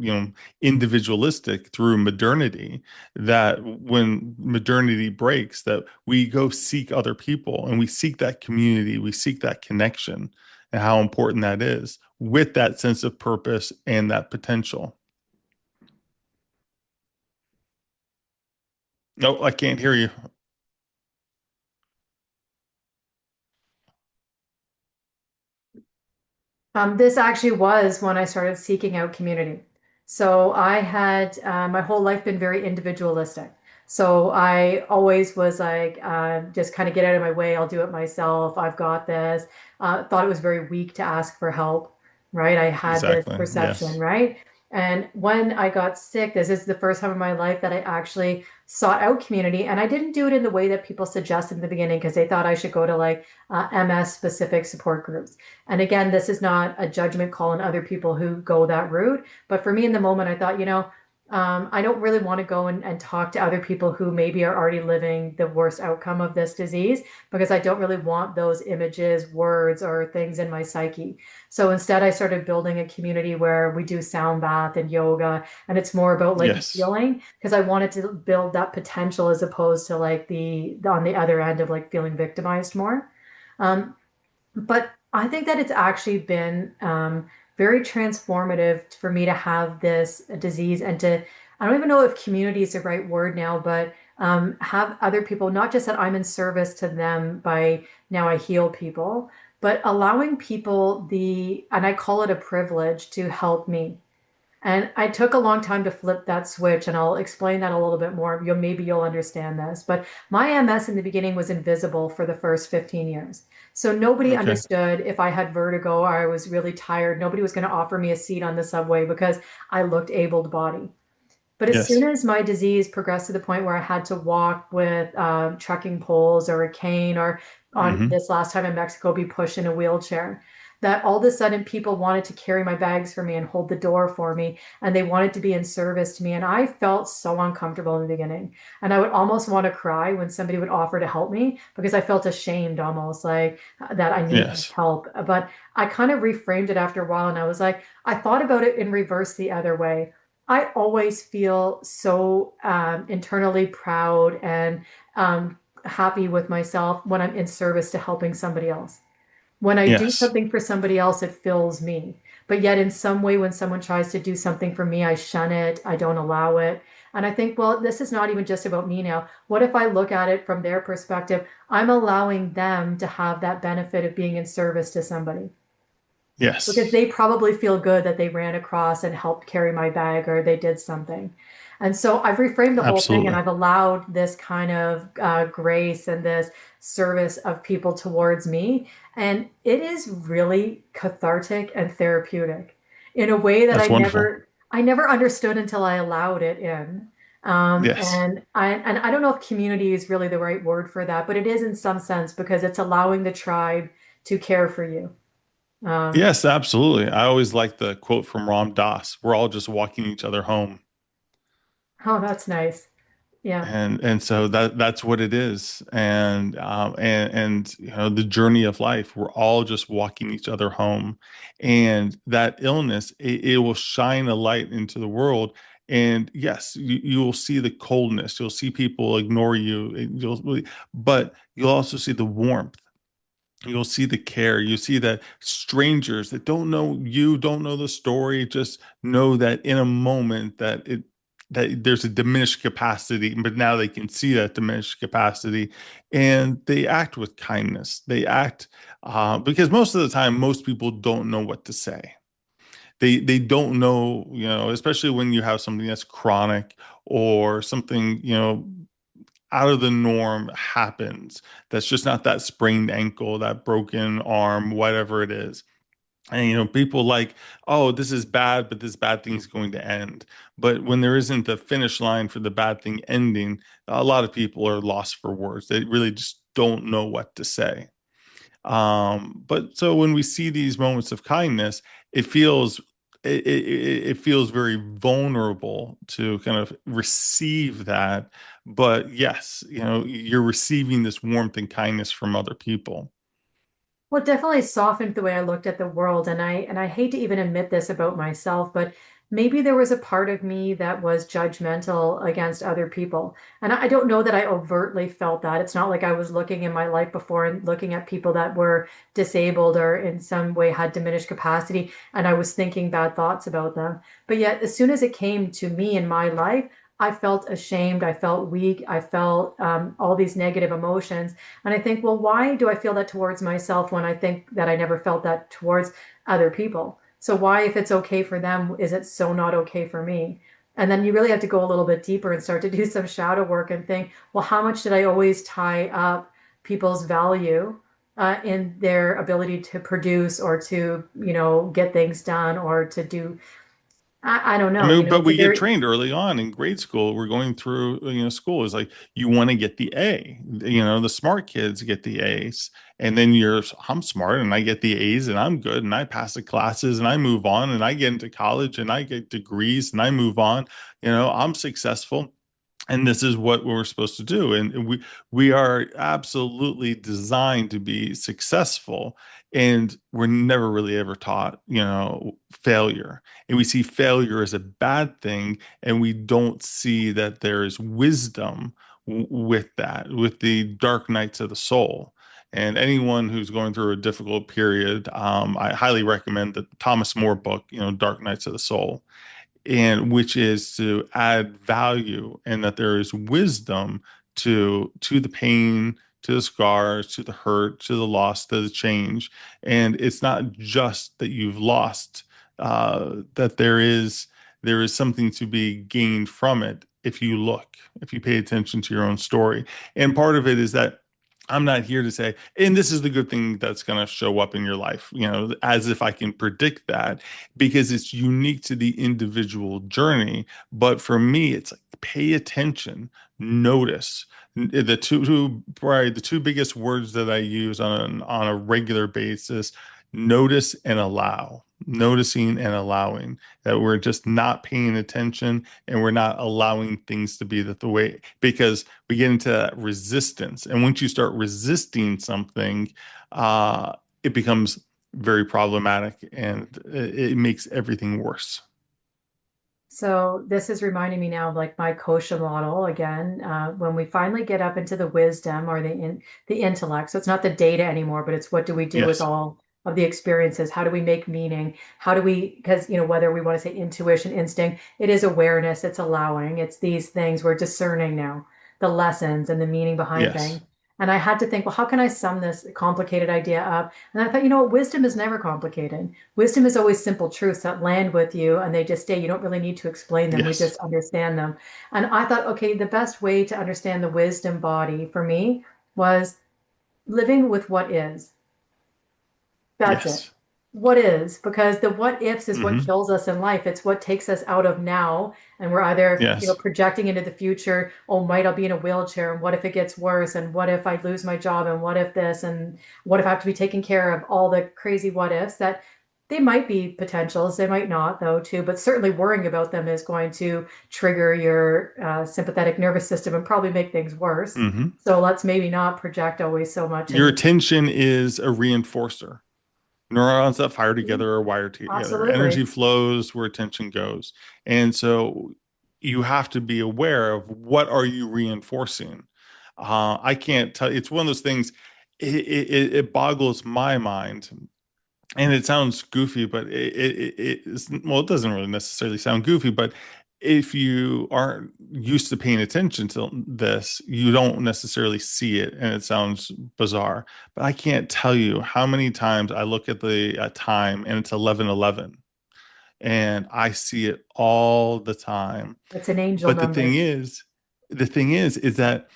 individualistic through modernity that when modernity breaks, that we go seek other people and we seek that community, we seek that connection, and how important that is with that sense of purpose and that potential. No, I can't hear you. This actually was when I started seeking out community. So I had my whole life been very individualistic. So I always was like, just kind of get out of my way. I'll do it myself. I've got this. Thought it was very weak to ask for help, right? I had this Exactly. perception, Yes. right? And when I got sick, this is the first time in my life that I actually sought out community. And I didn't do it in the way that people suggested in the beginning because they thought I should go to like MS specific support groups. And again, this is not a judgment call on other people who go that route. But for me in the moment, I thought, I don't really want to go and talk to other people who maybe are already living the worst outcome of this disease because I don't really want those images, words, or things in my psyche. So instead, I started building a community where we do sound bath and yoga, and it's more about like Yes. healing because I wanted to build that potential as opposed to like the on the other end of like feeling victimized more. Um, but I think that it's actually been very transformative for me to have this disease and to, I don't even know if community is the right word now, but have other people, not just that I'm in service to them by now I heal people, but allowing people and I call it a privilege to help me. And I took a long time to flip that switch, and I'll explain that a little bit more. Maybe you'll understand this. But my MS in the beginning was invisible for the first 15 years. So nobody Okay. understood if I had vertigo or I was really tired. Nobody was going to offer me a seat on the subway because I looked able-bodied. But as soon Yes. as my disease progressed to the point where I had to walk with trekking poles or a cane, or on Hmm. this last time in Mexico, be pushed in a wheelchair, that all of a sudden people wanted to carry my bags for me and hold the door for me, and they wanted to be in service to me. And I felt so uncomfortable in the beginning. And I would almost want to cry when somebody would offer to help me because I felt ashamed almost like that I needed Yes. help. But I kind of reframed it after a while, and I was like, I thought about it in reverse the other way. I always feel so internally proud and happy with myself when I'm in service to helping somebody else. When I do Yes. something for somebody else, it fills me. But yet, in some way, when someone tries to do something for me, I shun it, I don't allow it. And I think, well, this is not even just about me now. What if I look at it from their perspective? I'm allowing them to have that benefit of being in service to somebody because Yes. they probably feel good that they ran across and helped carry my bag or they did something. And so I've reframed the whole thing and Absolutely. I've allowed this kind of grace and this service of people towards me. And it is really cathartic and therapeutic in a way that That's wonderful. I never understood until I allowed it in. Yes. And I don't know if community is really the right word for that, but it is in some sense because it's allowing the tribe to care for you. Um, Yes, absolutely. I always like the quote from Ram Dass. We're all just walking each other home. Oh, that's nice. Yeah. And so that's what it is. And the journey of life, we're all just walking each other home. And that illness, it will shine a light into the world. And yes, you will see the coldness. You'll see people ignore you. But you'll also see the warmth. You'll see the care. You see that strangers that don't know you, don't know the story, just know that in a moment that there's a diminished capacity, but now they can see that diminished capacity, and they act with kindness. They act because most of the time, most people don't know what to say. They don't know, especially when you have something that's chronic or something, out of the norm happens. That's just not that sprained ankle, that broken arm, whatever it is. And people like, oh, this is bad, but this bad thing is going to end. But when there isn't a finish line for the bad thing ending, a lot of people are lost for words. They really just don't know what to say. But so when we see these moments of kindness, it feels it feels very vulnerable to kind of receive that. But yes, you're receiving this warmth and kindness from other people. Well, it definitely softened the way I looked at the world, and I hate to even admit this about myself, but maybe there was a part of me that was judgmental against other people. And I don't know that I overtly felt that. It's not like I was looking in my life before and looking at people that were disabled or in some way had diminished capacity, and I was thinking bad thoughts about them. But yet, as soon as it came to me in my life, I felt ashamed, I felt weak, I felt all these negative emotions. And I think, well, why do I feel that towards myself when I think that I never felt that towards other people? So why, if it's okay for them, is it so not okay for me? And then you really have to go a little bit deeper and start to do some shadow work and think, well, how much did I always tie up people's value in their ability to produce or to, get things done or to do, I don't I know, mean, but we because get there, trained early on in grade school. We're going through, school is like you want to get the A. The smart kids get the A's, and then I'm smart and I get the A's and I'm good and I pass the classes and I move on and I get into college and I get degrees and I move on. I'm successful. And this is what we're supposed to do. And we are absolutely designed to be successful. And we're never really ever taught, failure. And we see failure as a bad thing, and we don't see that there is wisdom with that, with the dark nights of the soul. And anyone who's going through a difficult period, I highly recommend the Thomas More book, Dark Nights of the Soul, and which is to add value, and that there is wisdom to the pain, to the scars, to the hurt, to the loss, to the change. And it's not just that you've lost, that there is something to be gained from it if you look, if you pay attention to your own story. And part of it is that I'm not here to say, and this is the good thing that's going to show up in your life, as if I can predict that, because it's unique to the individual journey. But for me, it's like pay attention, notice. Probably the two biggest words that I use on a regular basis: notice and allow. Noticing and allowing, that we're just not paying attention and we're not allowing things to be the way, because we get into that resistance. And once you start resisting something, it becomes very problematic, and it makes everything worse. So this is reminding me now of like my kosha model again. When we finally get up into the wisdom or the intellect, so it's not the data anymore, but it's what do we do with Yes. all of the experiences? How do we make meaning? How do we, because whether we want to say intuition, instinct, it is awareness, it's allowing, it's these things we're discerning now, the lessons and the meaning behind Yes. things. And I had to think, well, how can I sum this complicated idea up? And I thought, what, wisdom is never complicated. Wisdom is always simple truths that land with you and they just stay. You don't really need to explain them. We Yes. just understand them. And I thought, okay, the best way to understand the wisdom body for me was living with what is. That's it. Yes. What is, because the what ifs is what Hmm. kills us in life. It's what takes us out of now. And we're either, Yes. projecting into the future. Oh, might I be in a wheelchair? And what if it gets worse? And what if I lose my job? And what if this? And what if I have to be taken care of? All the crazy what ifs that they might be potentials. They might not, though, too. But certainly worrying about them is going to trigger your sympathetic nervous system and probably make things worse. Hmm. So let's maybe not project always so much. Your And attention is a reinforcer. Neurons that fire together are wired together. Energy absolutely. flows where attention goes. And so you have to be aware of what are you reinforcing. I can't tell. It's one of those things. it boggles my mind. And it sounds goofy, but well, it doesn't really necessarily sound goofy, but if you aren't used to paying attention to this, you don't necessarily see it, and it sounds bizarre. But I can't tell you how many times I look at the time and it's 11:11, and I see it all the time. It's an angel But number. the thing is that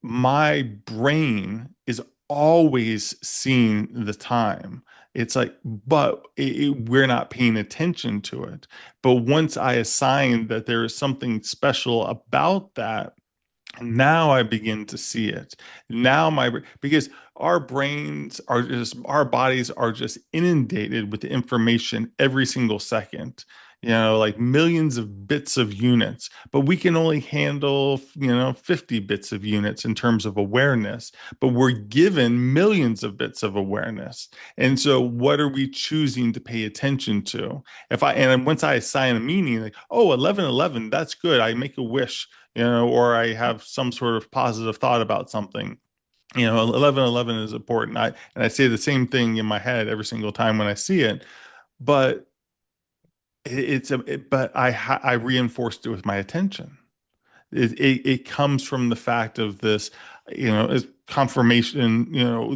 my brain is always seeing the time. It's like, but we're not paying attention to it. But once I assign that there is something special about that, now I begin to see it. Now because our brains are just, our bodies are just inundated with information every single second. Like millions of bits of units, but we can only handle, 50 bits of units in terms of awareness, but we're given millions of bits of awareness. And so what are we choosing to pay attention to? And once I assign a meaning, like, oh, 11:11, that's good. I make a wish, or I have some sort of positive thought about something. 11:11 is important. I say the same thing in my head every single time when I see it, but but I reinforced it with my attention. It comes from the fact of this, as confirmation,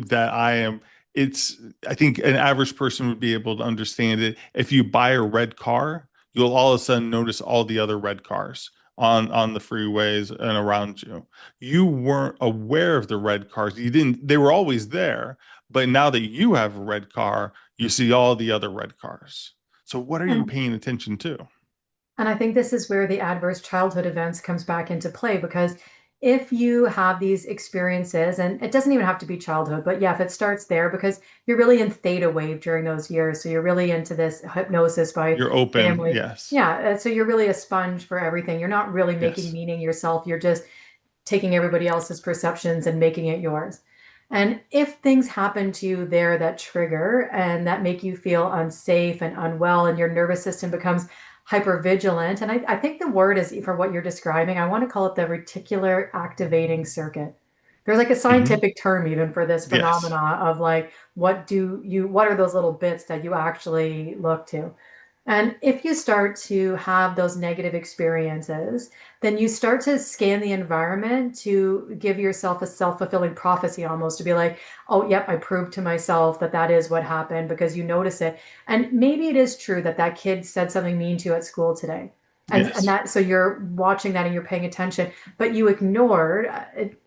that I am. It's, I think an average person would be able to understand it. If you buy a red car, you'll all of a sudden notice all the other red cars on the freeways and around you. You weren't aware of the red cars. You didn't, they were always there, but now that you have a red car, you see all the other red cars. So what are you And paying attention to? And I think this is where the adverse childhood events comes back into play because if you have these experiences, and it doesn't even have to be childhood, but yeah, if it starts there, because you're really in theta wave during those years, so you're really into this hypnosis by You're open. family. Yes. Yeah, so you're really a sponge for everything. You're not really making Yes. meaning yourself. You're just taking everybody else's perceptions and making it yours. And if things happen to you there that trigger and that make you feel unsafe and unwell, and your nervous system becomes hypervigilant, and I think the word is for what you're describing, I want to call it the reticular activating circuit. There's like a Hmm. scientific term even for this Yes. phenomena of like, what are those little bits that you actually look to? And if you start to have those negative experiences, then you start to scan the environment to give yourself a self-fulfilling prophecy almost to be like, oh, yep, I proved to myself that that is what happened because you notice it. And maybe it is true that that kid said something mean to you at school today. And Yes. that, so you're watching that and you're paying attention, but you ignored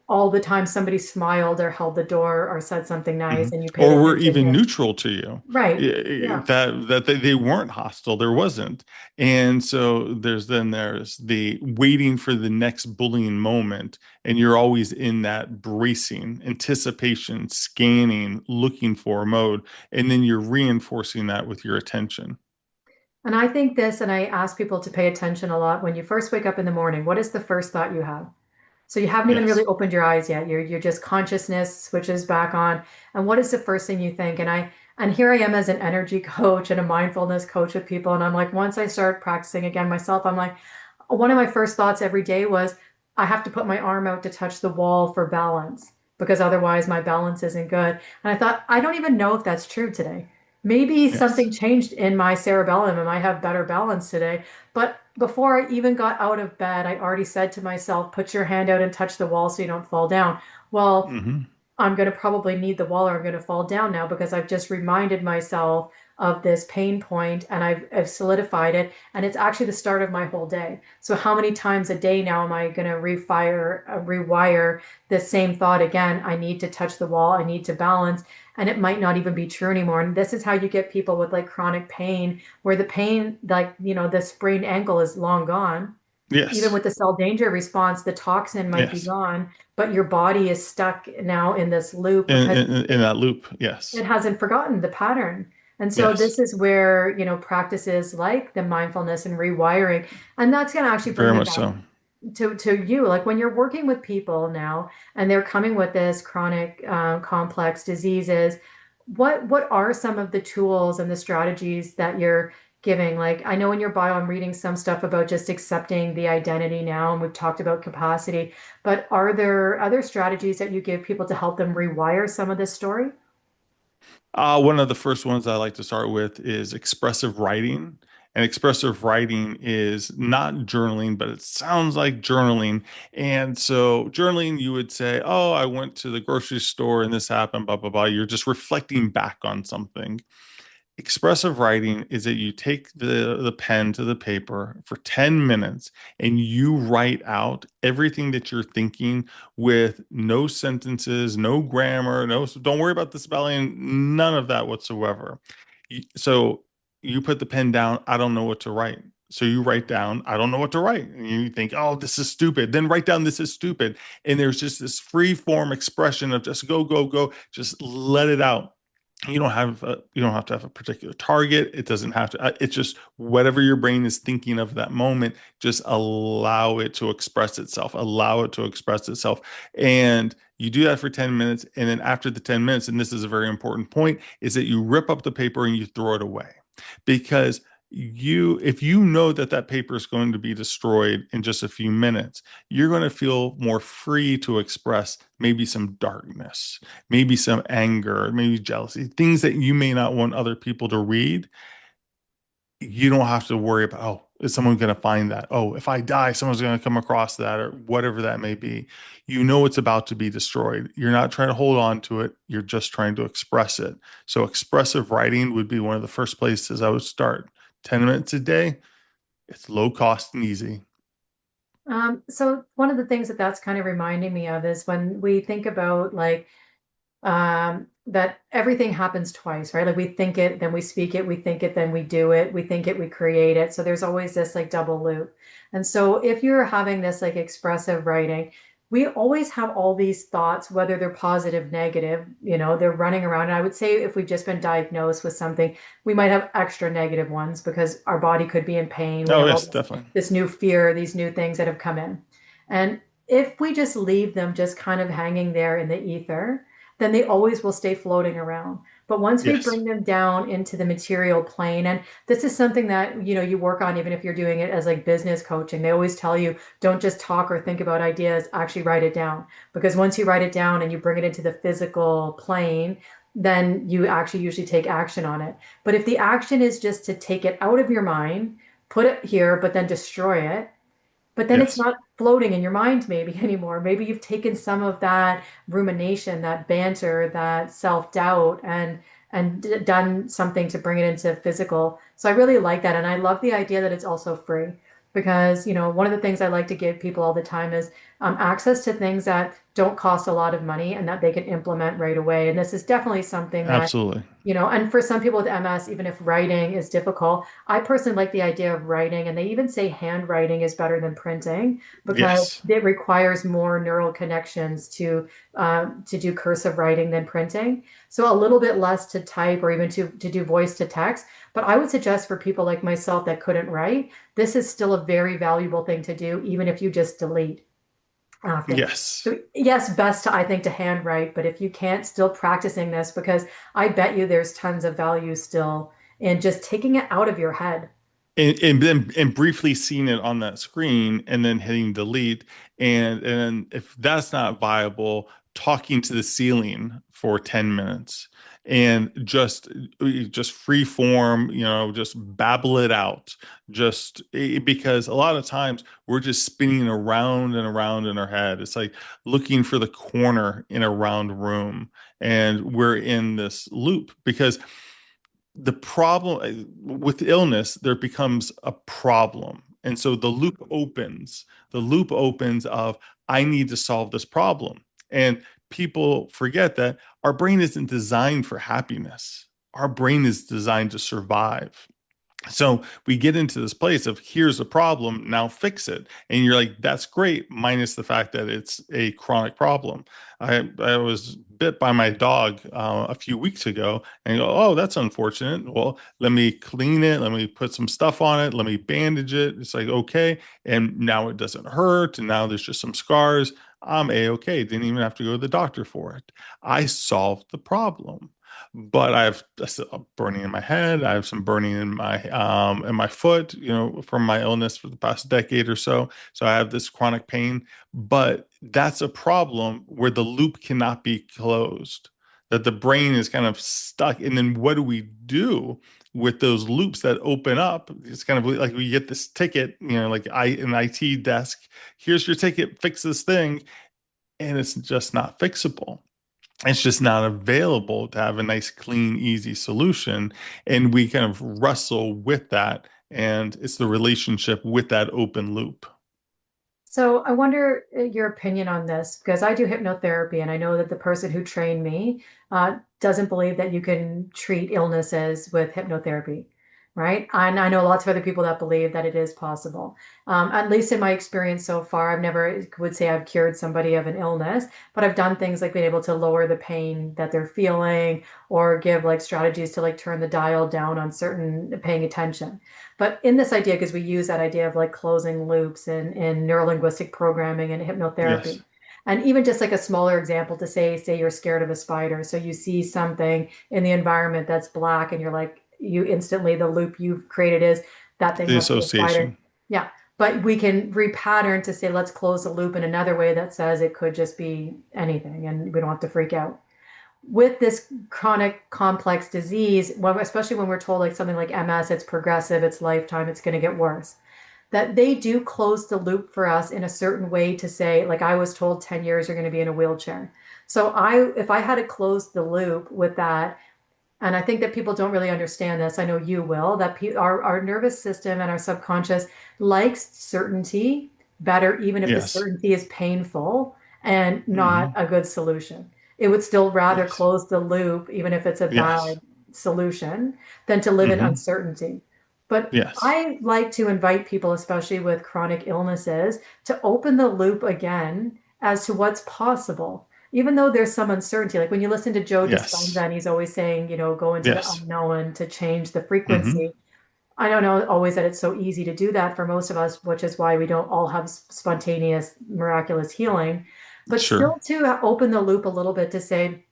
all the time somebody smiled or held the door or said something Hmm. nice and you paid Or we're attention even to. neutral to you. Right. Yeah. That they weren't hostile. There wasn't. And so there's the waiting for the next bullying moment, and you're always in that bracing, anticipation, scanning, looking for mode, and then you're reinforcing that with your attention. And I think this, and I ask people to pay attention a lot when you first wake up in the morning. What is the first thought you have? So you haven't even really Yes. opened your eyes yet. You're just consciousness switches back on. And what is the first thing you think? And here I am as an energy coach and a mindfulness coach with people. And I'm like, once I start practicing again myself, I'm like, one of my first thoughts every day was I have to put my arm out to touch the wall for balance because otherwise my balance isn't good. And I thought, I don't even know if that's true today. Maybe Yes. something changed in my cerebellum and I have better balance today. But before I even got out of bed, I already said to myself, put your hand out and touch the wall so you don't fall down. Well, Hmm. I'm going to probably need the wall or I'm going to fall down now because I've just reminded myself of this pain point and I've solidified it. And it's actually the start of my whole day. So, how many times a day now am I going to rewire the same thought again? I need to touch the wall, I need to balance. And it might not even be true anymore. And this is how you get people with like chronic pain, where the pain, like, the sprained ankle is long gone. Even Yes. with the cell danger response, the toxin might be Yes. gone, but your body is stuck now in this loop because In that loop. Yes. it hasn't forgotten the pattern. And so Yes. this is where, practices like the mindfulness and rewiring, and that's going to actually bring Very me much back so. to you. Like when you're working with people now and they're coming with this chronic, complex diseases, what are some of the tools and the strategies that you're giving? Like, I know in your bio, I'm reading some stuff about just accepting the identity now, and we've talked about capacity, but are there other strategies that you give people to help them rewire some of this story? One of the first ones I like to start with is expressive writing. And expressive writing is not journaling, but it sounds like journaling. And so, journaling, you would say, "Oh, I went to the grocery store and this happened, blah, blah, blah." You're just reflecting back on something. Expressive writing is that you take the pen to the paper for 10 minutes and you write out everything that you're thinking with no sentences, no grammar, no, don't worry about the spelling, none of that whatsoever. So you put the pen down, I don't know what to write. So you write down, I don't know what to write. And you think, oh, this is stupid. Then write down, this is stupid. And there's just this free form expression of just go, go, go, just let it out. You don't have to have a particular target. It doesn't have to, it's just whatever your brain is thinking of that moment, just allow it to express itself, allow it to express itself. And you do that for 10 minutes. And then after the 10 minutes, and this is a very important point, is that you rip up the paper and you throw it away. Because if you know that that paper is going to be destroyed in just a few minutes, you're going to feel more free to express maybe some darkness, maybe some anger, maybe jealousy, things that you may not want other people to read. You don't have to worry about, oh, is someone going to find that? Oh, if I die, someone's going to come across that, or whatever that may be. You know it's about to be destroyed. You're not trying to hold on to it. You're just trying to express it. So expressive writing would be one of the first places I would start. 10 minutes a day, it's low cost and easy. So one of the things that that's kind of reminding me of is when we think about like that everything happens twice, right? Like we think it, then we speak it, we think it, then we do it, we think it, we create it. So there's always this like double loop. And so if you're having this like expressive writing, we always have all these thoughts, whether they're positive, negative, they're running around. And I would say if we've just been diagnosed with something, we might have extra negative ones because our body could be in pain. We Oh, have all yes, this, definitely. this new fear, these new things that have come in. And if we just leave them just kind of hanging there in the ether, then they always will stay floating around. But once we Yes. bring them down into the material plane, and this is something that you work on, even if you're doing it as like business coaching, they always tell you don't just talk or think about ideas, actually write it down. Because once you write it down and you bring it into the physical plane, then you actually usually take action on it. But if the action is just to take it out of your mind, put it here, but then destroy it, but then it's Yes. not floating in your mind maybe anymore. Maybe you've taken some of that rumination, that banter, that self-doubt and done something to bring it into physical. So I really like that. And I love the idea that it's also free because, one of the things I like to give people all the time is access to things that don't cost a lot of money and that they can implement right away. And this is definitely something that Absolutely. and for some people with MS, even if writing is difficult, I personally like the idea of writing, and they even say handwriting is better than printing because Yes. it requires more neural connections to do cursive writing than printing. So a little bit less to type or even to do voice to text. But I would suggest for people like myself that couldn't write, this is still a very valuable thing to do, even if you just delete after. Yes. So yes, best to I think to handwrite, but if you can't, still practicing this because I bet you there's tons of value still in just taking it out of your head. And then and briefly seeing it on that screen and then hitting delete and if that's not viable, talking to the ceiling for 10 minutes and just free form, just babble it out. Just because a lot of times we're just spinning around and around in our head. It's like looking for the corner in a round room, and we're in this loop because the problem with illness, there becomes a problem. And so the loop opens of, I need to solve this problem. And people forget that our brain isn't designed for happiness. Our brain is designed to survive. So we get into this place of here's a problem, now fix it. And you're like, that's great, minus the fact that it's a chronic problem. I was bit by my dog a few weeks ago, and you go, oh, that's unfortunate. Well, let me clean it, let me put some stuff on it, let me bandage it. It's like, okay. And now it doesn't hurt. And now there's just some scars. I'm a okay. Didn't even have to go to the doctor for it. I solved the problem. but I have a burning in my head. I have some burning in my foot, from my illness for the past decade or so. So I have this chronic pain, but that's a problem where the loop cannot be closed. That the brain is kind of stuck. And then what do we do with those loops that open up? It's kind of like we get this ticket, like an IT desk. Here's your ticket, fix this thing, and it's just not fixable. It's just not available to have a nice, clean, easy solution. And we kind of wrestle with that. And it's the relationship with that open loop. So I wonder your opinion on this because I do hypnotherapy and I know that the person who trained me doesn't believe that you can treat illnesses with hypnotherapy, right? And I know lots of other people that believe that it is possible. At least in my experience so far, I've never would say I've cured somebody of an illness, but I've done things like being able to lower the pain that they're feeling or give like strategies to like turn the dial down on certain paying attention. But in this idea, because we use that idea of like closing loops in neurolinguistic programming and hypnotherapy. Yes. And even just like a smaller example to say you're scared of a spider. So you see something in the environment that's black and you're like, you instantly, the loop you've created is that thing The must be a spider. association. Yeah. But we can repattern to say, let's close the loop in another way that says it could just be anything and we don't have to freak out with this chronic complex disease, especially when we're told like something like MS, it's progressive, it's lifetime, it's going to get worse, that they do close the loop for us in a certain way to say, like I was told 10 years you're going to be in a wheelchair. So if I had to close the loop with that, and I think that people don't really understand this, I know you will, that our nervous system and our subconscious likes certainty better, even if the Yes. certainty is painful and not Hmm. a good solution. It would still rather Yes. close the loop, even if it's a Yes. bad solution, than to live in Hmm. uncertainty. But Yes. I like to invite people, especially with chronic illnesses, to open the loop again as to what's possible even though there's some uncertainty, like when you listen to Joe Dispenza Yes. and he's always saying, go into the Yes. unknown to change the Hmm. frequency. I don't know always that it's so easy to do that for most of us, which is why we don't all have spontaneous, miraculous healing. But Sure. still to open the loop a little bit to say,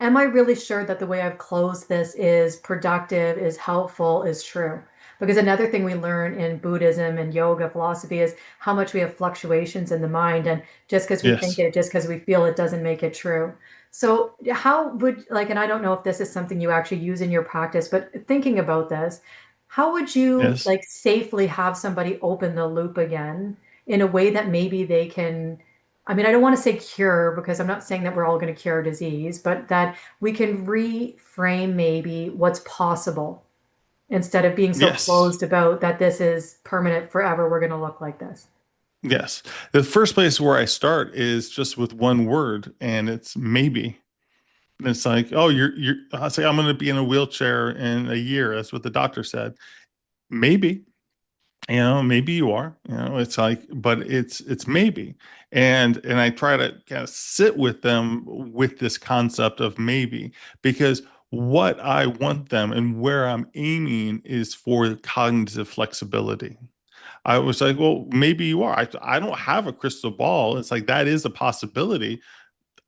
am I really sure that the way I've closed this is productive, is helpful, is true? Because another thing we learn in Buddhism and yoga philosophy is how much we have fluctuations in the mind. And just because we think Yes. it, just because we feel it doesn't make it true. So, how would like, and I don't know if this is something you actually use in your practice, but thinking about this, how would you Yes. like safely have somebody open the loop again in a way that maybe they can I mean, I don't want to say cure because I'm not saying that we're all going to cure disease, but that we can reframe maybe what's possible instead of being so Yes. closed about that this is permanent forever, we're going to look like this. Yes. The first place where I start is just with one word, and it's maybe. And it's like, oh, I say I'm going to be in a wheelchair in a year. That's what the doctor said. Maybe, maybe you are, it's like, but it's maybe. And I try to kind of sit with them with this concept of maybe, because what I want them and where I'm aiming is for cognitive flexibility. I was like, well, maybe you are. I don't have a crystal ball. It's like that is a possibility.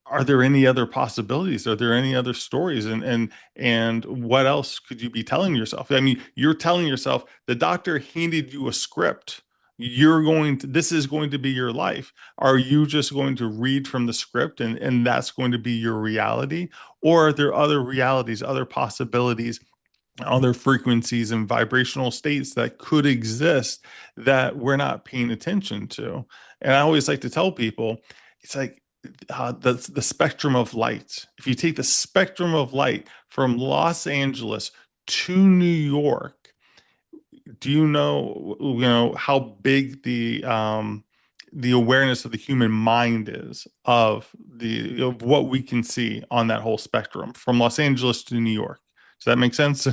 Are there any other possibilities? Are there any other stories? And what else could you be telling yourself? I mean, you're telling yourself the doctor handed you a script. This is going to be your life. Are you just going to read from the script and that's going to be your reality? Or are there other realities, other possibilities, other frequencies and vibrational states that could exist that we're not paying attention to? And I always like to tell people, it's like the spectrum of light. If you take the spectrum of light from Los Angeles to New York, do you know how big the awareness of the human mind is of what we can see on that whole spectrum from Los Angeles to New York? Does that make sense?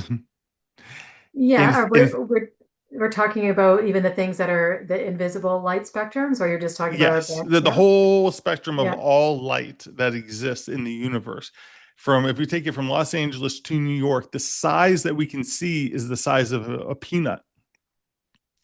Yeah, And, or and we're talking about even the things that are the invisible light spectrums, or you're just talking about yes, advanced, the yeah, whole spectrum of yeah, all light that exists in the universe. From if we take it from Los Angeles to New York, the size that we can see is the size of a peanut.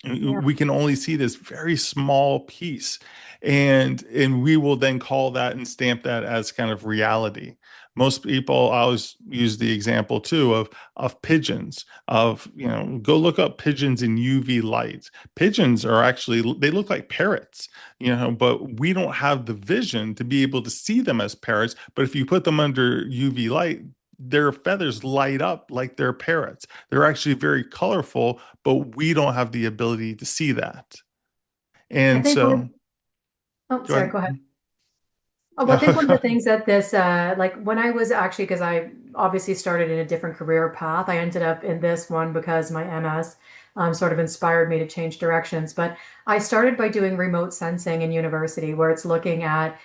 yeah. We can only see this very small piece, and we will then call that and stamp that as kind of reality. Most people, I always use the example too of pigeons. Of go look up pigeons in UV lights. Pigeons are actually, they look like parrots, but we don't have the vision to be able to see them as parrots. But if you put them under UV light, their feathers light up like they're parrots. They're actually very colorful, but we don't have the ability to see that. I And think so, oh, go sorry, go ahead. Well, I think one of the ahead. things that like when I was actually, because I obviously started in a different career path, I ended up in this one because my MS sort of inspired me to change directions. But I started by doing remote sensing in university, where it's looking at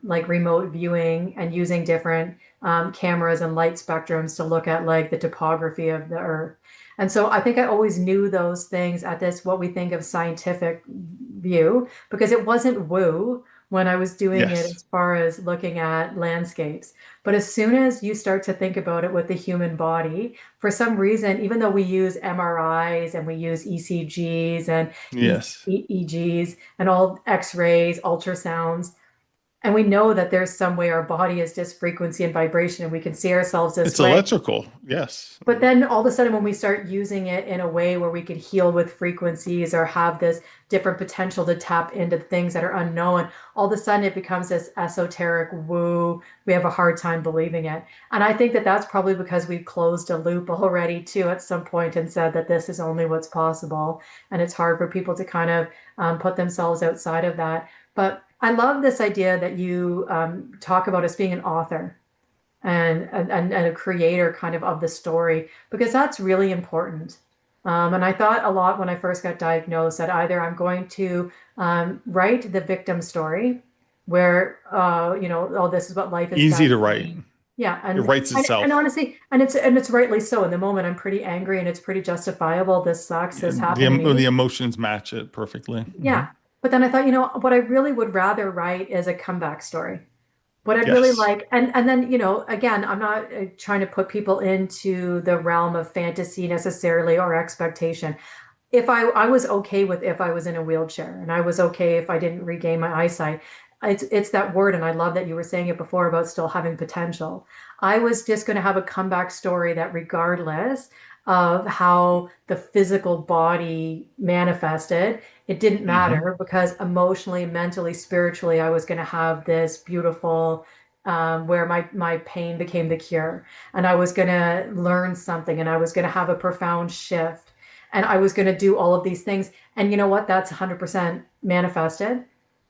like remote viewing and using different cameras and light spectrums to look at like the topography of the Earth. And so I think I always knew those things at this, what we think of scientific view, because it wasn't woo when I was doing it Yes. as far as looking at landscapes. But as soon as you start to think about it with the human body, for some reason, even though we use MRIs and we use ECGs and Yes. EEGs and all X-rays, ultrasounds, and we know that there's some way our body is just frequency and vibration and we can see ourselves this It's way. electrical. Yes. But then all of a sudden, when we start using it in a way where we could heal with frequencies or have this different potential to tap into things that are unknown, all of a sudden it becomes this esoteric woo. We have a hard time believing it. And I think that that's probably because we've closed a loop already, too, at some point and said that this is only what's possible. And it's hard for people to kind of put themselves outside of that. But I love this idea that you talk about as being an author and a creator kind of the story because that's really important. And I thought a lot when I first got diagnosed that either I'm going to write the victim story where oh, this is what life has Easy done to to write. me. Yeah, It writes and itself. honestly, and it's rightly so. In the moment, I'm pretty angry and it's pretty justifiable. This sucks. This happened to The me. emotions match it perfectly. Yeah. But then I thought, what I really would rather write is a comeback story. What I'd really Yes. like, and then, again, I'm not trying to put people into the realm of fantasy necessarily or expectation. If I was okay with if I was in a wheelchair and I was okay if I didn't regain my eyesight. It's that word, and I love that you were saying it before about still having potential. I was just going to have a comeback story that regardless of how the physical body manifested, it didn't Hmm. matter because emotionally, mentally, spiritually, I was going to have this beautiful where my pain became the cure, and I was going to learn something, and I was going to have a profound shift, and I was going to do all of these things. And you know what? That's 100% manifested.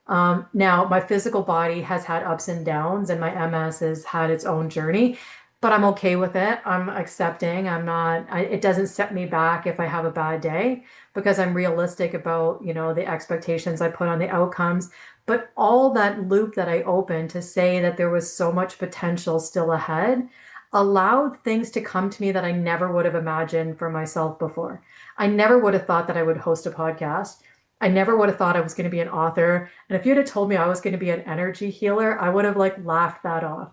Now, my physical body has had ups and downs, and my MS has had its own journey, but I'm okay with it. I'm accepting. I'm not, it doesn't set me back if I have a bad day because I'm realistic about, the expectations I put on the outcomes. But all that loop that I opened to say that there was so much potential still ahead allowed things to come to me that I never would have imagined for myself before. I never would have thought that I would host a podcast. I never would have thought I was going to be an author. And if you'd have told me I was going to be an energy healer, I would have like laughed that off.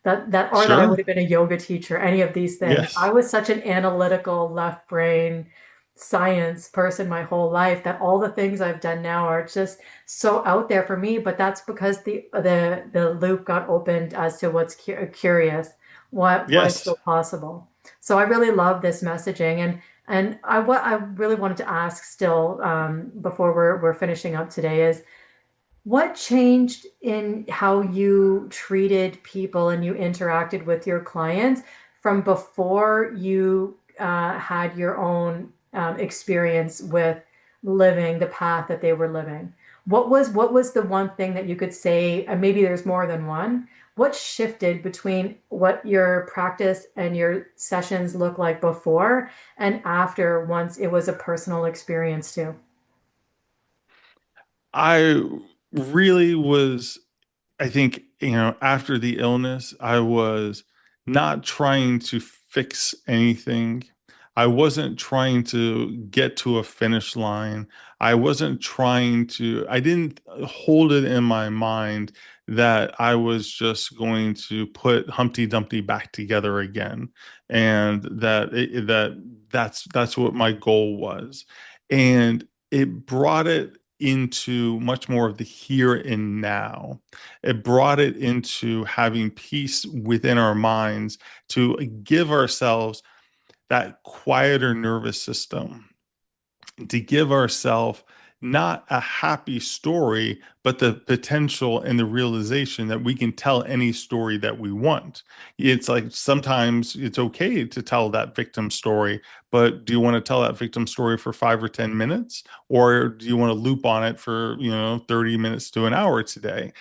Or that I would Sure. have been a yoga teacher, any of these things. I Yes. was such an analytical left brain science person my whole life that all the things I've done now are just so out there for me. But that's because the loop got opened as to what's curious, what is Yes. still possible. So I really love this messaging, and what I really wanted to ask still before we're finishing up today is what changed in how you treated people and you interacted with your clients from before you had your own experience with living the path that they were living? What was the one thing that you could say, and maybe there's more than one, what shifted between what your practice and your sessions looked like before and after once it was a personal experience too? I really was, I think, after the illness, I was not trying to fix anything. I wasn't trying to get to a finish line. I didn't hold it in my mind that I was just going to put Humpty Dumpty back together again. And that's what my goal was. And it brought it into much more of the here and now. It brought it into having peace within our minds to give ourselves that quieter nervous system, to give ourselves not a happy story, but the potential and the realization that we can tell any story that we want. It's like sometimes it's okay to tell that victim story, but do you want to tell that victim story for 5 or 10 minutes? Or do you want to loop on it for, 30 minutes to an hour today?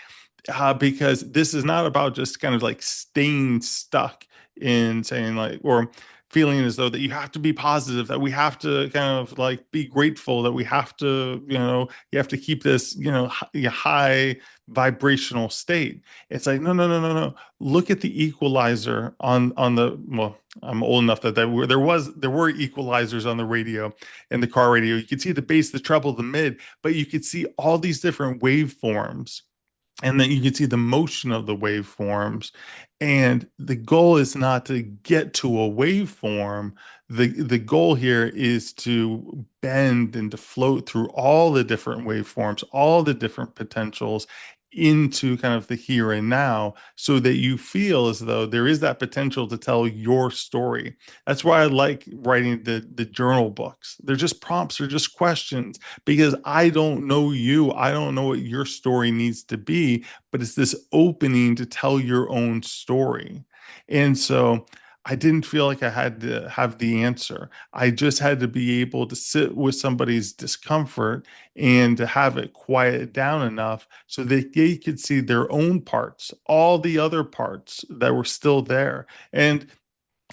Because this is not about just kind of like staying stuck in saying like, or feeling as though that you have to be positive, that we have to kind of like be grateful, that we have to, you have to keep this, high vibrational state. It's like, no, no, no, no, no. Look at the equalizer on the, well, I'm old enough that there were equalizers on the radio, in the car radio. You could see the bass, the treble, the mid, but you could see all these different waveforms, and then you can see the motion of the waveforms. And the goal is not to get to a waveform. The goal here is to bend and to float through all the different waveforms, all the different potentials into kind of the here and now, so that you feel as though there is that potential to tell your story. That's why I like writing the journal books. They're just prompts, they're just questions, because I don't know you. I don't know what your story needs to be, but it's this opening to tell your own story. And so I didn't feel like I had to have the answer. I just had to be able to sit with somebody's discomfort and to have it quiet down enough so that they could see their own parts, all the other parts that were still there. And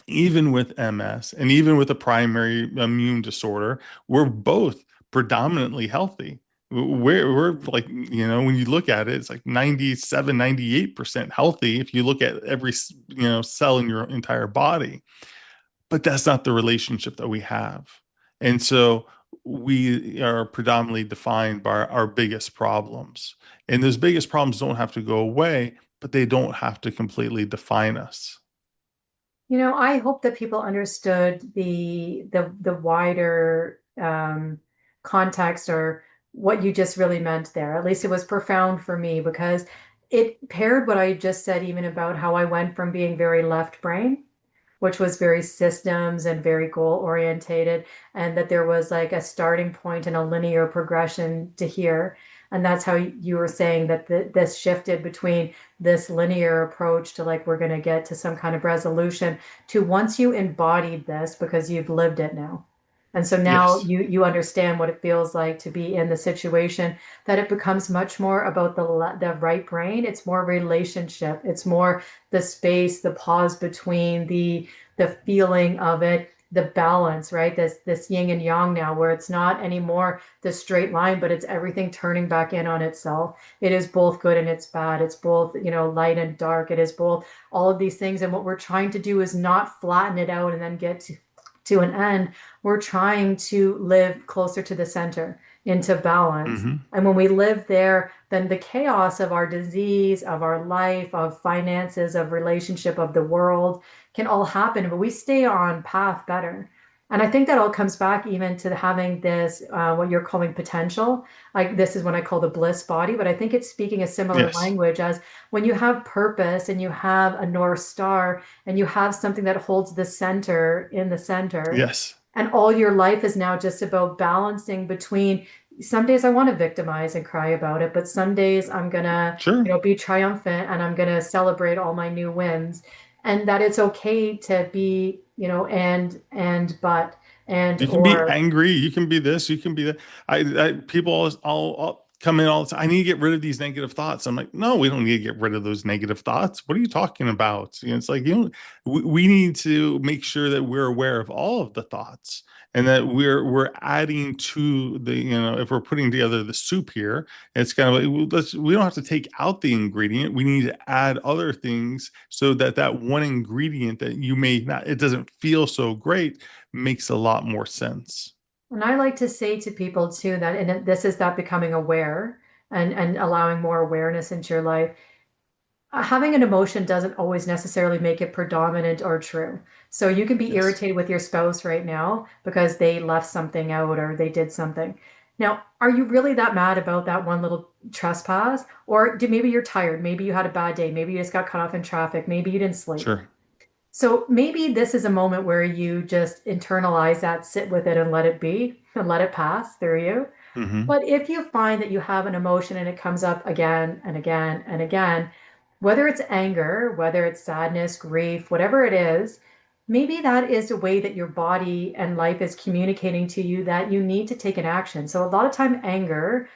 even with MS and even with a primary immune disorder, we're both predominantly healthy. We're like, when you look at it, it's like 97, 98% healthy if you look at every, cell in your entire body. But that's not the relationship that we have. And so we are predominantly defined by our biggest problems. And those biggest problems don't have to go away, but they don't have to completely define us. I hope that people understood the wider context, or what you just really meant there. At least it was profound for me, because it paired what I just said, even about how I went from being very left brain, which was very systems and very goal orientated, and that there was like a starting point and a linear progression to here. And that's how you were saying that this shifted between this linear approach to like, we're going to get to some kind of resolution, to once you embodied this because you've lived it now. And so now Yes. you understand what it feels like to be in the situation, that it becomes much more about the right brain. It's more relationship. It's more the space, the pause between the feeling of it, the balance, right? This yin and yang now, where it's not anymore the straight line, but it's everything turning back in on itself. It is both good and it's bad. It's both, light and dark. It is both all of these things. And what we're trying to do is not flatten it out and then get to an end. We're trying to live closer to the center, into balance. Hmm. And when we live there, then the chaos of our disease, of our life, of finances, of relationship, of the world can all happen, but we stay on path better. And I think that all comes back even to having this, what you're calling potential. Like, this is what I call the bliss body, but I think it's speaking a similar Yes. language as when you have purpose and you have a North Star and you have something that holds the center in the center. Yes. And all your life is now just about balancing between, some days I want to victimize and cry about it, but some days I'm gonna, Sure. be triumphant and I'm gonna celebrate all my new wins. And that it's okay to be, but, and, You can be or, angry. You can be this. You can be that. People always, all come in all the time. I need to get rid of these negative thoughts. I'm like, no, we don't need to get rid of those negative thoughts. What are you talking about? It's like, we need to make sure that we're aware of all of the thoughts, and that we're adding to the, if we're putting together the soup here, it's kind of like, well, we don't have to take out the ingredient. We need to add other things so that that one ingredient that you may not, it doesn't feel so great, makes a lot more sense. and I like to say to people too that, and this is that becoming aware and allowing more awareness into your life. Having an emotion doesn't always necessarily make it predominant or true. So you can be Yes. irritated with your spouse right now because they left something out or they did something. Now, are you really that mad about that one little trespass? Or maybe you're tired. Maybe you had a bad day. Maybe you just got cut off in traffic. Maybe you didn't sleep. Sure. So maybe this is a moment where you just internalize that, sit with it, and let it be and let it pass through you. Hmm. But if you find that you have an emotion and it comes up again and again and again, whether it's anger, whether it's sadness, grief, whatever it is, maybe that is a way that your body and life is communicating to you that you need to take an action. So a lot of time, anger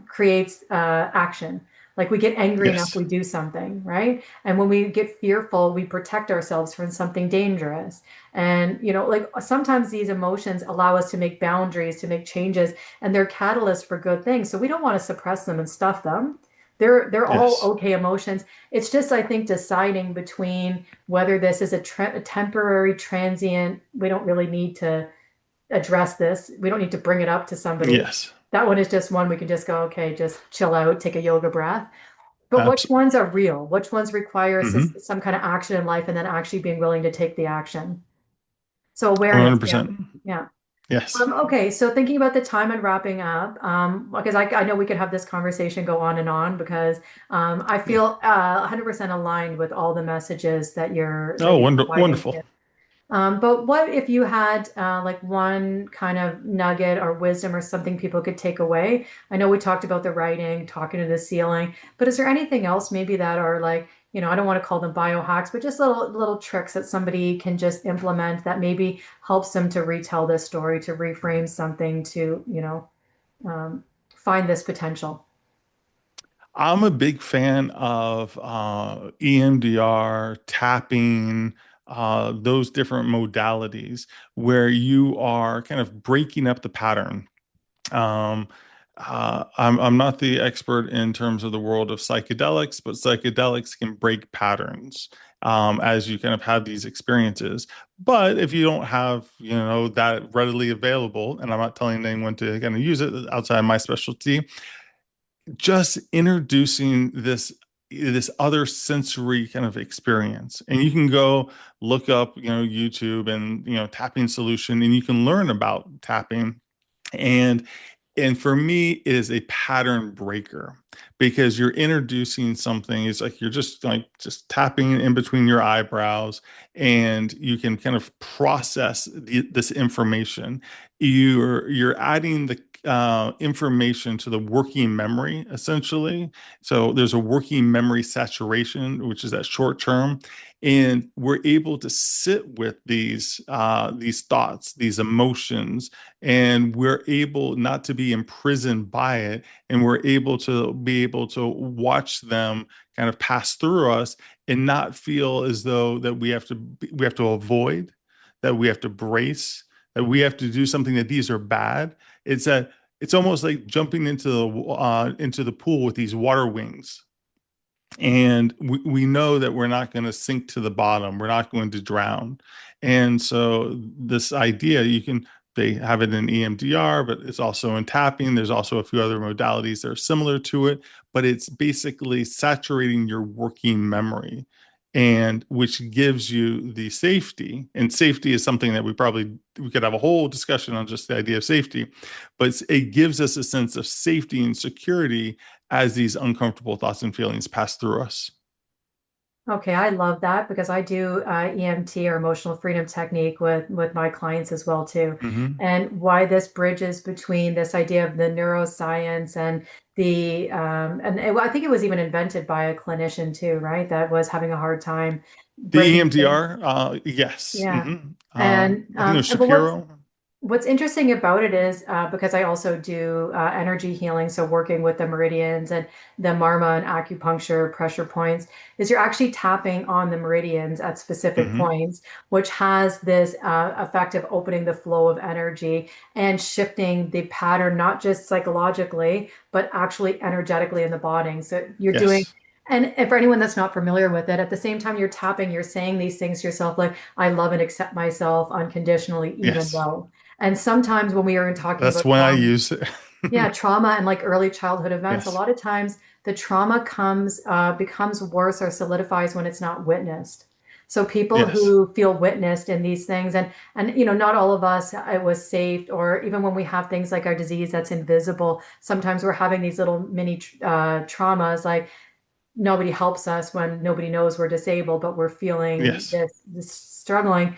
creates action. Like we get angry enough, Yes. we do something, right? And when we get fearful, we protect ourselves from something dangerous. And, like sometimes these emotions allow us to make boundaries, to make changes, and they're catalysts for good things. So we don't want to suppress them and stuff them. They're all Yes. okay emotions. It's just, I think, deciding between whether this is a temporary, transient. We don't really need to address this. We don't need to bring it up to somebody. Yes. That one is just one we can just go, okay, just chill out, take a yoga breath. But which Absolutely. ones are real? Which ones require Hmm. some kind of action in life and then actually being willing to take the action? So awareness, yeah. 100%. Yeah. Yes. Okay, so thinking about the time and wrapping up, because I know we could have this conversation go on and on because I Yeah. feel 100% aligned with all the messages that Oh, you're providing wonderful. here. But what if you had like one kind of nugget or wisdom or something people could take away? I know we talked about the writing, talking to the ceiling, but is there anything else maybe that are like, I don't want to call them biohacks, but just little tricks that somebody can just implement that maybe helps them to retell this story, to reframe something, to, um, find this potential. I'm a big fan of EMDR, tapping, those different modalities where you are kind of breaking up the pattern. Um, I'm not the expert in terms of the world of psychedelics, but psychedelics can break patterns as you kind of have these experiences. But if you don't have, that readily available, and I'm not telling anyone to kind of use it outside my specialty, just introducing this other sensory kind of experience. And you can go look up, YouTube and, tapping solution, and you can learn about tapping. And for me, it is a pattern breaker because you're introducing something. It's like you're just tapping in between your eyebrows, and you can kind of process this information. You're adding the information to the working memory essentially. So there's a working memory saturation, which is that short term, and we're able to sit with these thoughts, these emotions, and we're able not to be imprisoned by it, and we're able to watch them kind of pass through us and not feel as though that we have to avoid, that we have to brace, that we have to do something, that these are bad. It's almost like jumping into the pool with these water wings, and we know that we're not going to sink to the bottom, we're not going to drown. And so this idea, they have it in EMDR, but it's also in tapping. There's also a few other modalities that are similar to it, but it's basically saturating your working memory, and which gives you the safety. And safety is something that we could have a whole discussion on, just the idea of safety, but it gives us a sense of safety and security as these uncomfortable thoughts and feelings pass through us. Okay, I love that because I do EMT or emotional freedom technique with my clients as well too. Hmm. And why this bridges between this idea of the neuroscience and I think it was even invented by a clinician too, right? That was having a hard time The breaking things. EMDR, yes. Yeah. And I think it was but Shapiro. what's interesting about it is because I also do energy healing, so working with the meridians and the marma and acupuncture pressure points, is you're actually tapping on the meridians at specific Hmm. points, which has this effect of opening the flow of energy and shifting the pattern, not just psychologically, but actually energetically in the body. So you're doing. Yes. And for anyone that's not familiar with it, at the same time you're tapping, you're saying these things to yourself like, I love and accept myself unconditionally, even Yes. though. And sometimes when we are talking That's about when I trauma, use it. yeah, trauma and like early childhood events, a Yes. lot of times the trauma becomes worse or solidifies when it's not witnessed. So people Yes. who feel witnessed in these things, and not all of us it was safe, or even when we have things like our disease that's invisible, sometimes we're having these little mini traumas, like nobody helps us when nobody knows we're disabled, but we're feeling Yes. this struggling.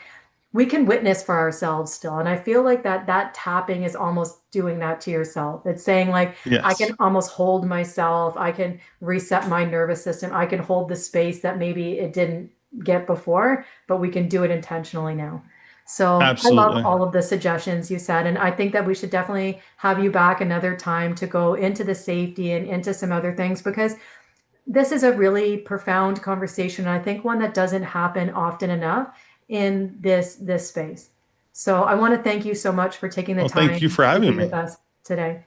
We can witness for ourselves still. And I feel like that tapping is almost doing that to yourself. It's saying, like, I can Yes. almost hold myself. I can reset my nervous system. I can hold the space that maybe it didn't get before, but we can do it intentionally now. So I love Absolutely. all of the suggestions you said. And I think that we should definitely have you back another time to go into the safety and into some other things, because this is a really profound conversation, and I think one that doesn't happen often enough in this space. So I want to thank you so much for taking the Well, thank you time for to having be with me. us today.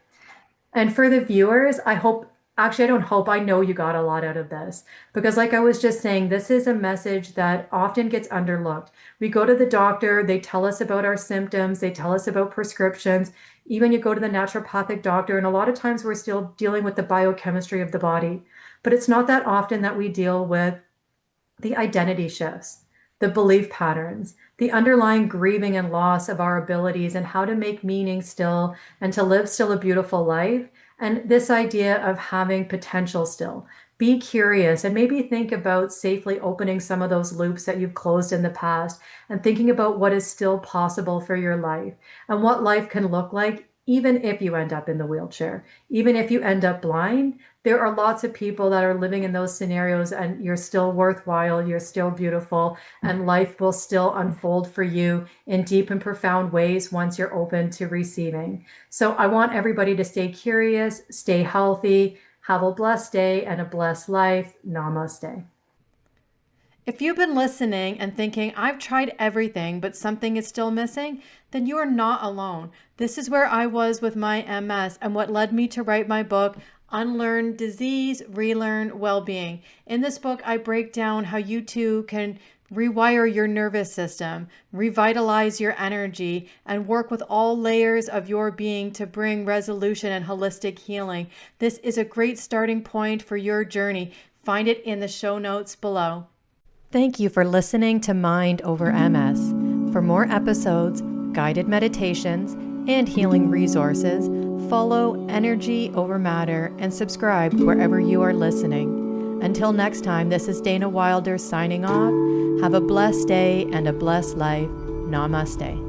And for the viewers, I hope, actually, I don't hope, I know you got a lot out of this, because like I was just saying, this is a message that often gets underlooked. We go to the doctor, they tell us about our symptoms, they tell us about prescriptions. Even you go to the naturopathic doctor, and a lot of times we're still dealing with the biochemistry of the body. But it's not that often that we deal with the identity shifts, the belief patterns, the underlying grieving and loss of our abilities, and how to make meaning still and to live still a beautiful life. And this idea of having potential still. Be curious and maybe think about safely opening some of those loops that you've closed in the past, and thinking about what is still possible for your life and what life can look like, even if you end up in the wheelchair, even if you end up blind. There are lots of people that are living in those scenarios, and you're still worthwhile, you're still beautiful, and life will still unfold for you in deep and profound ways once you're open to receiving. So I want everybody to stay curious, stay healthy, have a blessed day and a blessed life. Namaste. If you've been listening and thinking, I've tried everything, but something is still missing, then you are not alone. This is where I was with my MS and what led me to write my book, Unlearn Disease, Relearn Wellbeing. In this book, I break down how you too can rewire your nervous system, revitalize your energy, and work with all layers of your being to bring resolution and holistic healing. This is a great starting point for your journey. Find it in the show notes below. Thank you for listening to Mind Over MS. For more episodes, guided meditations, and healing resources, follow Energy Over Matter and subscribe wherever you are listening. Until next time, this is Dana Wilder signing off. Have a blessed day and a blessed life. Namaste.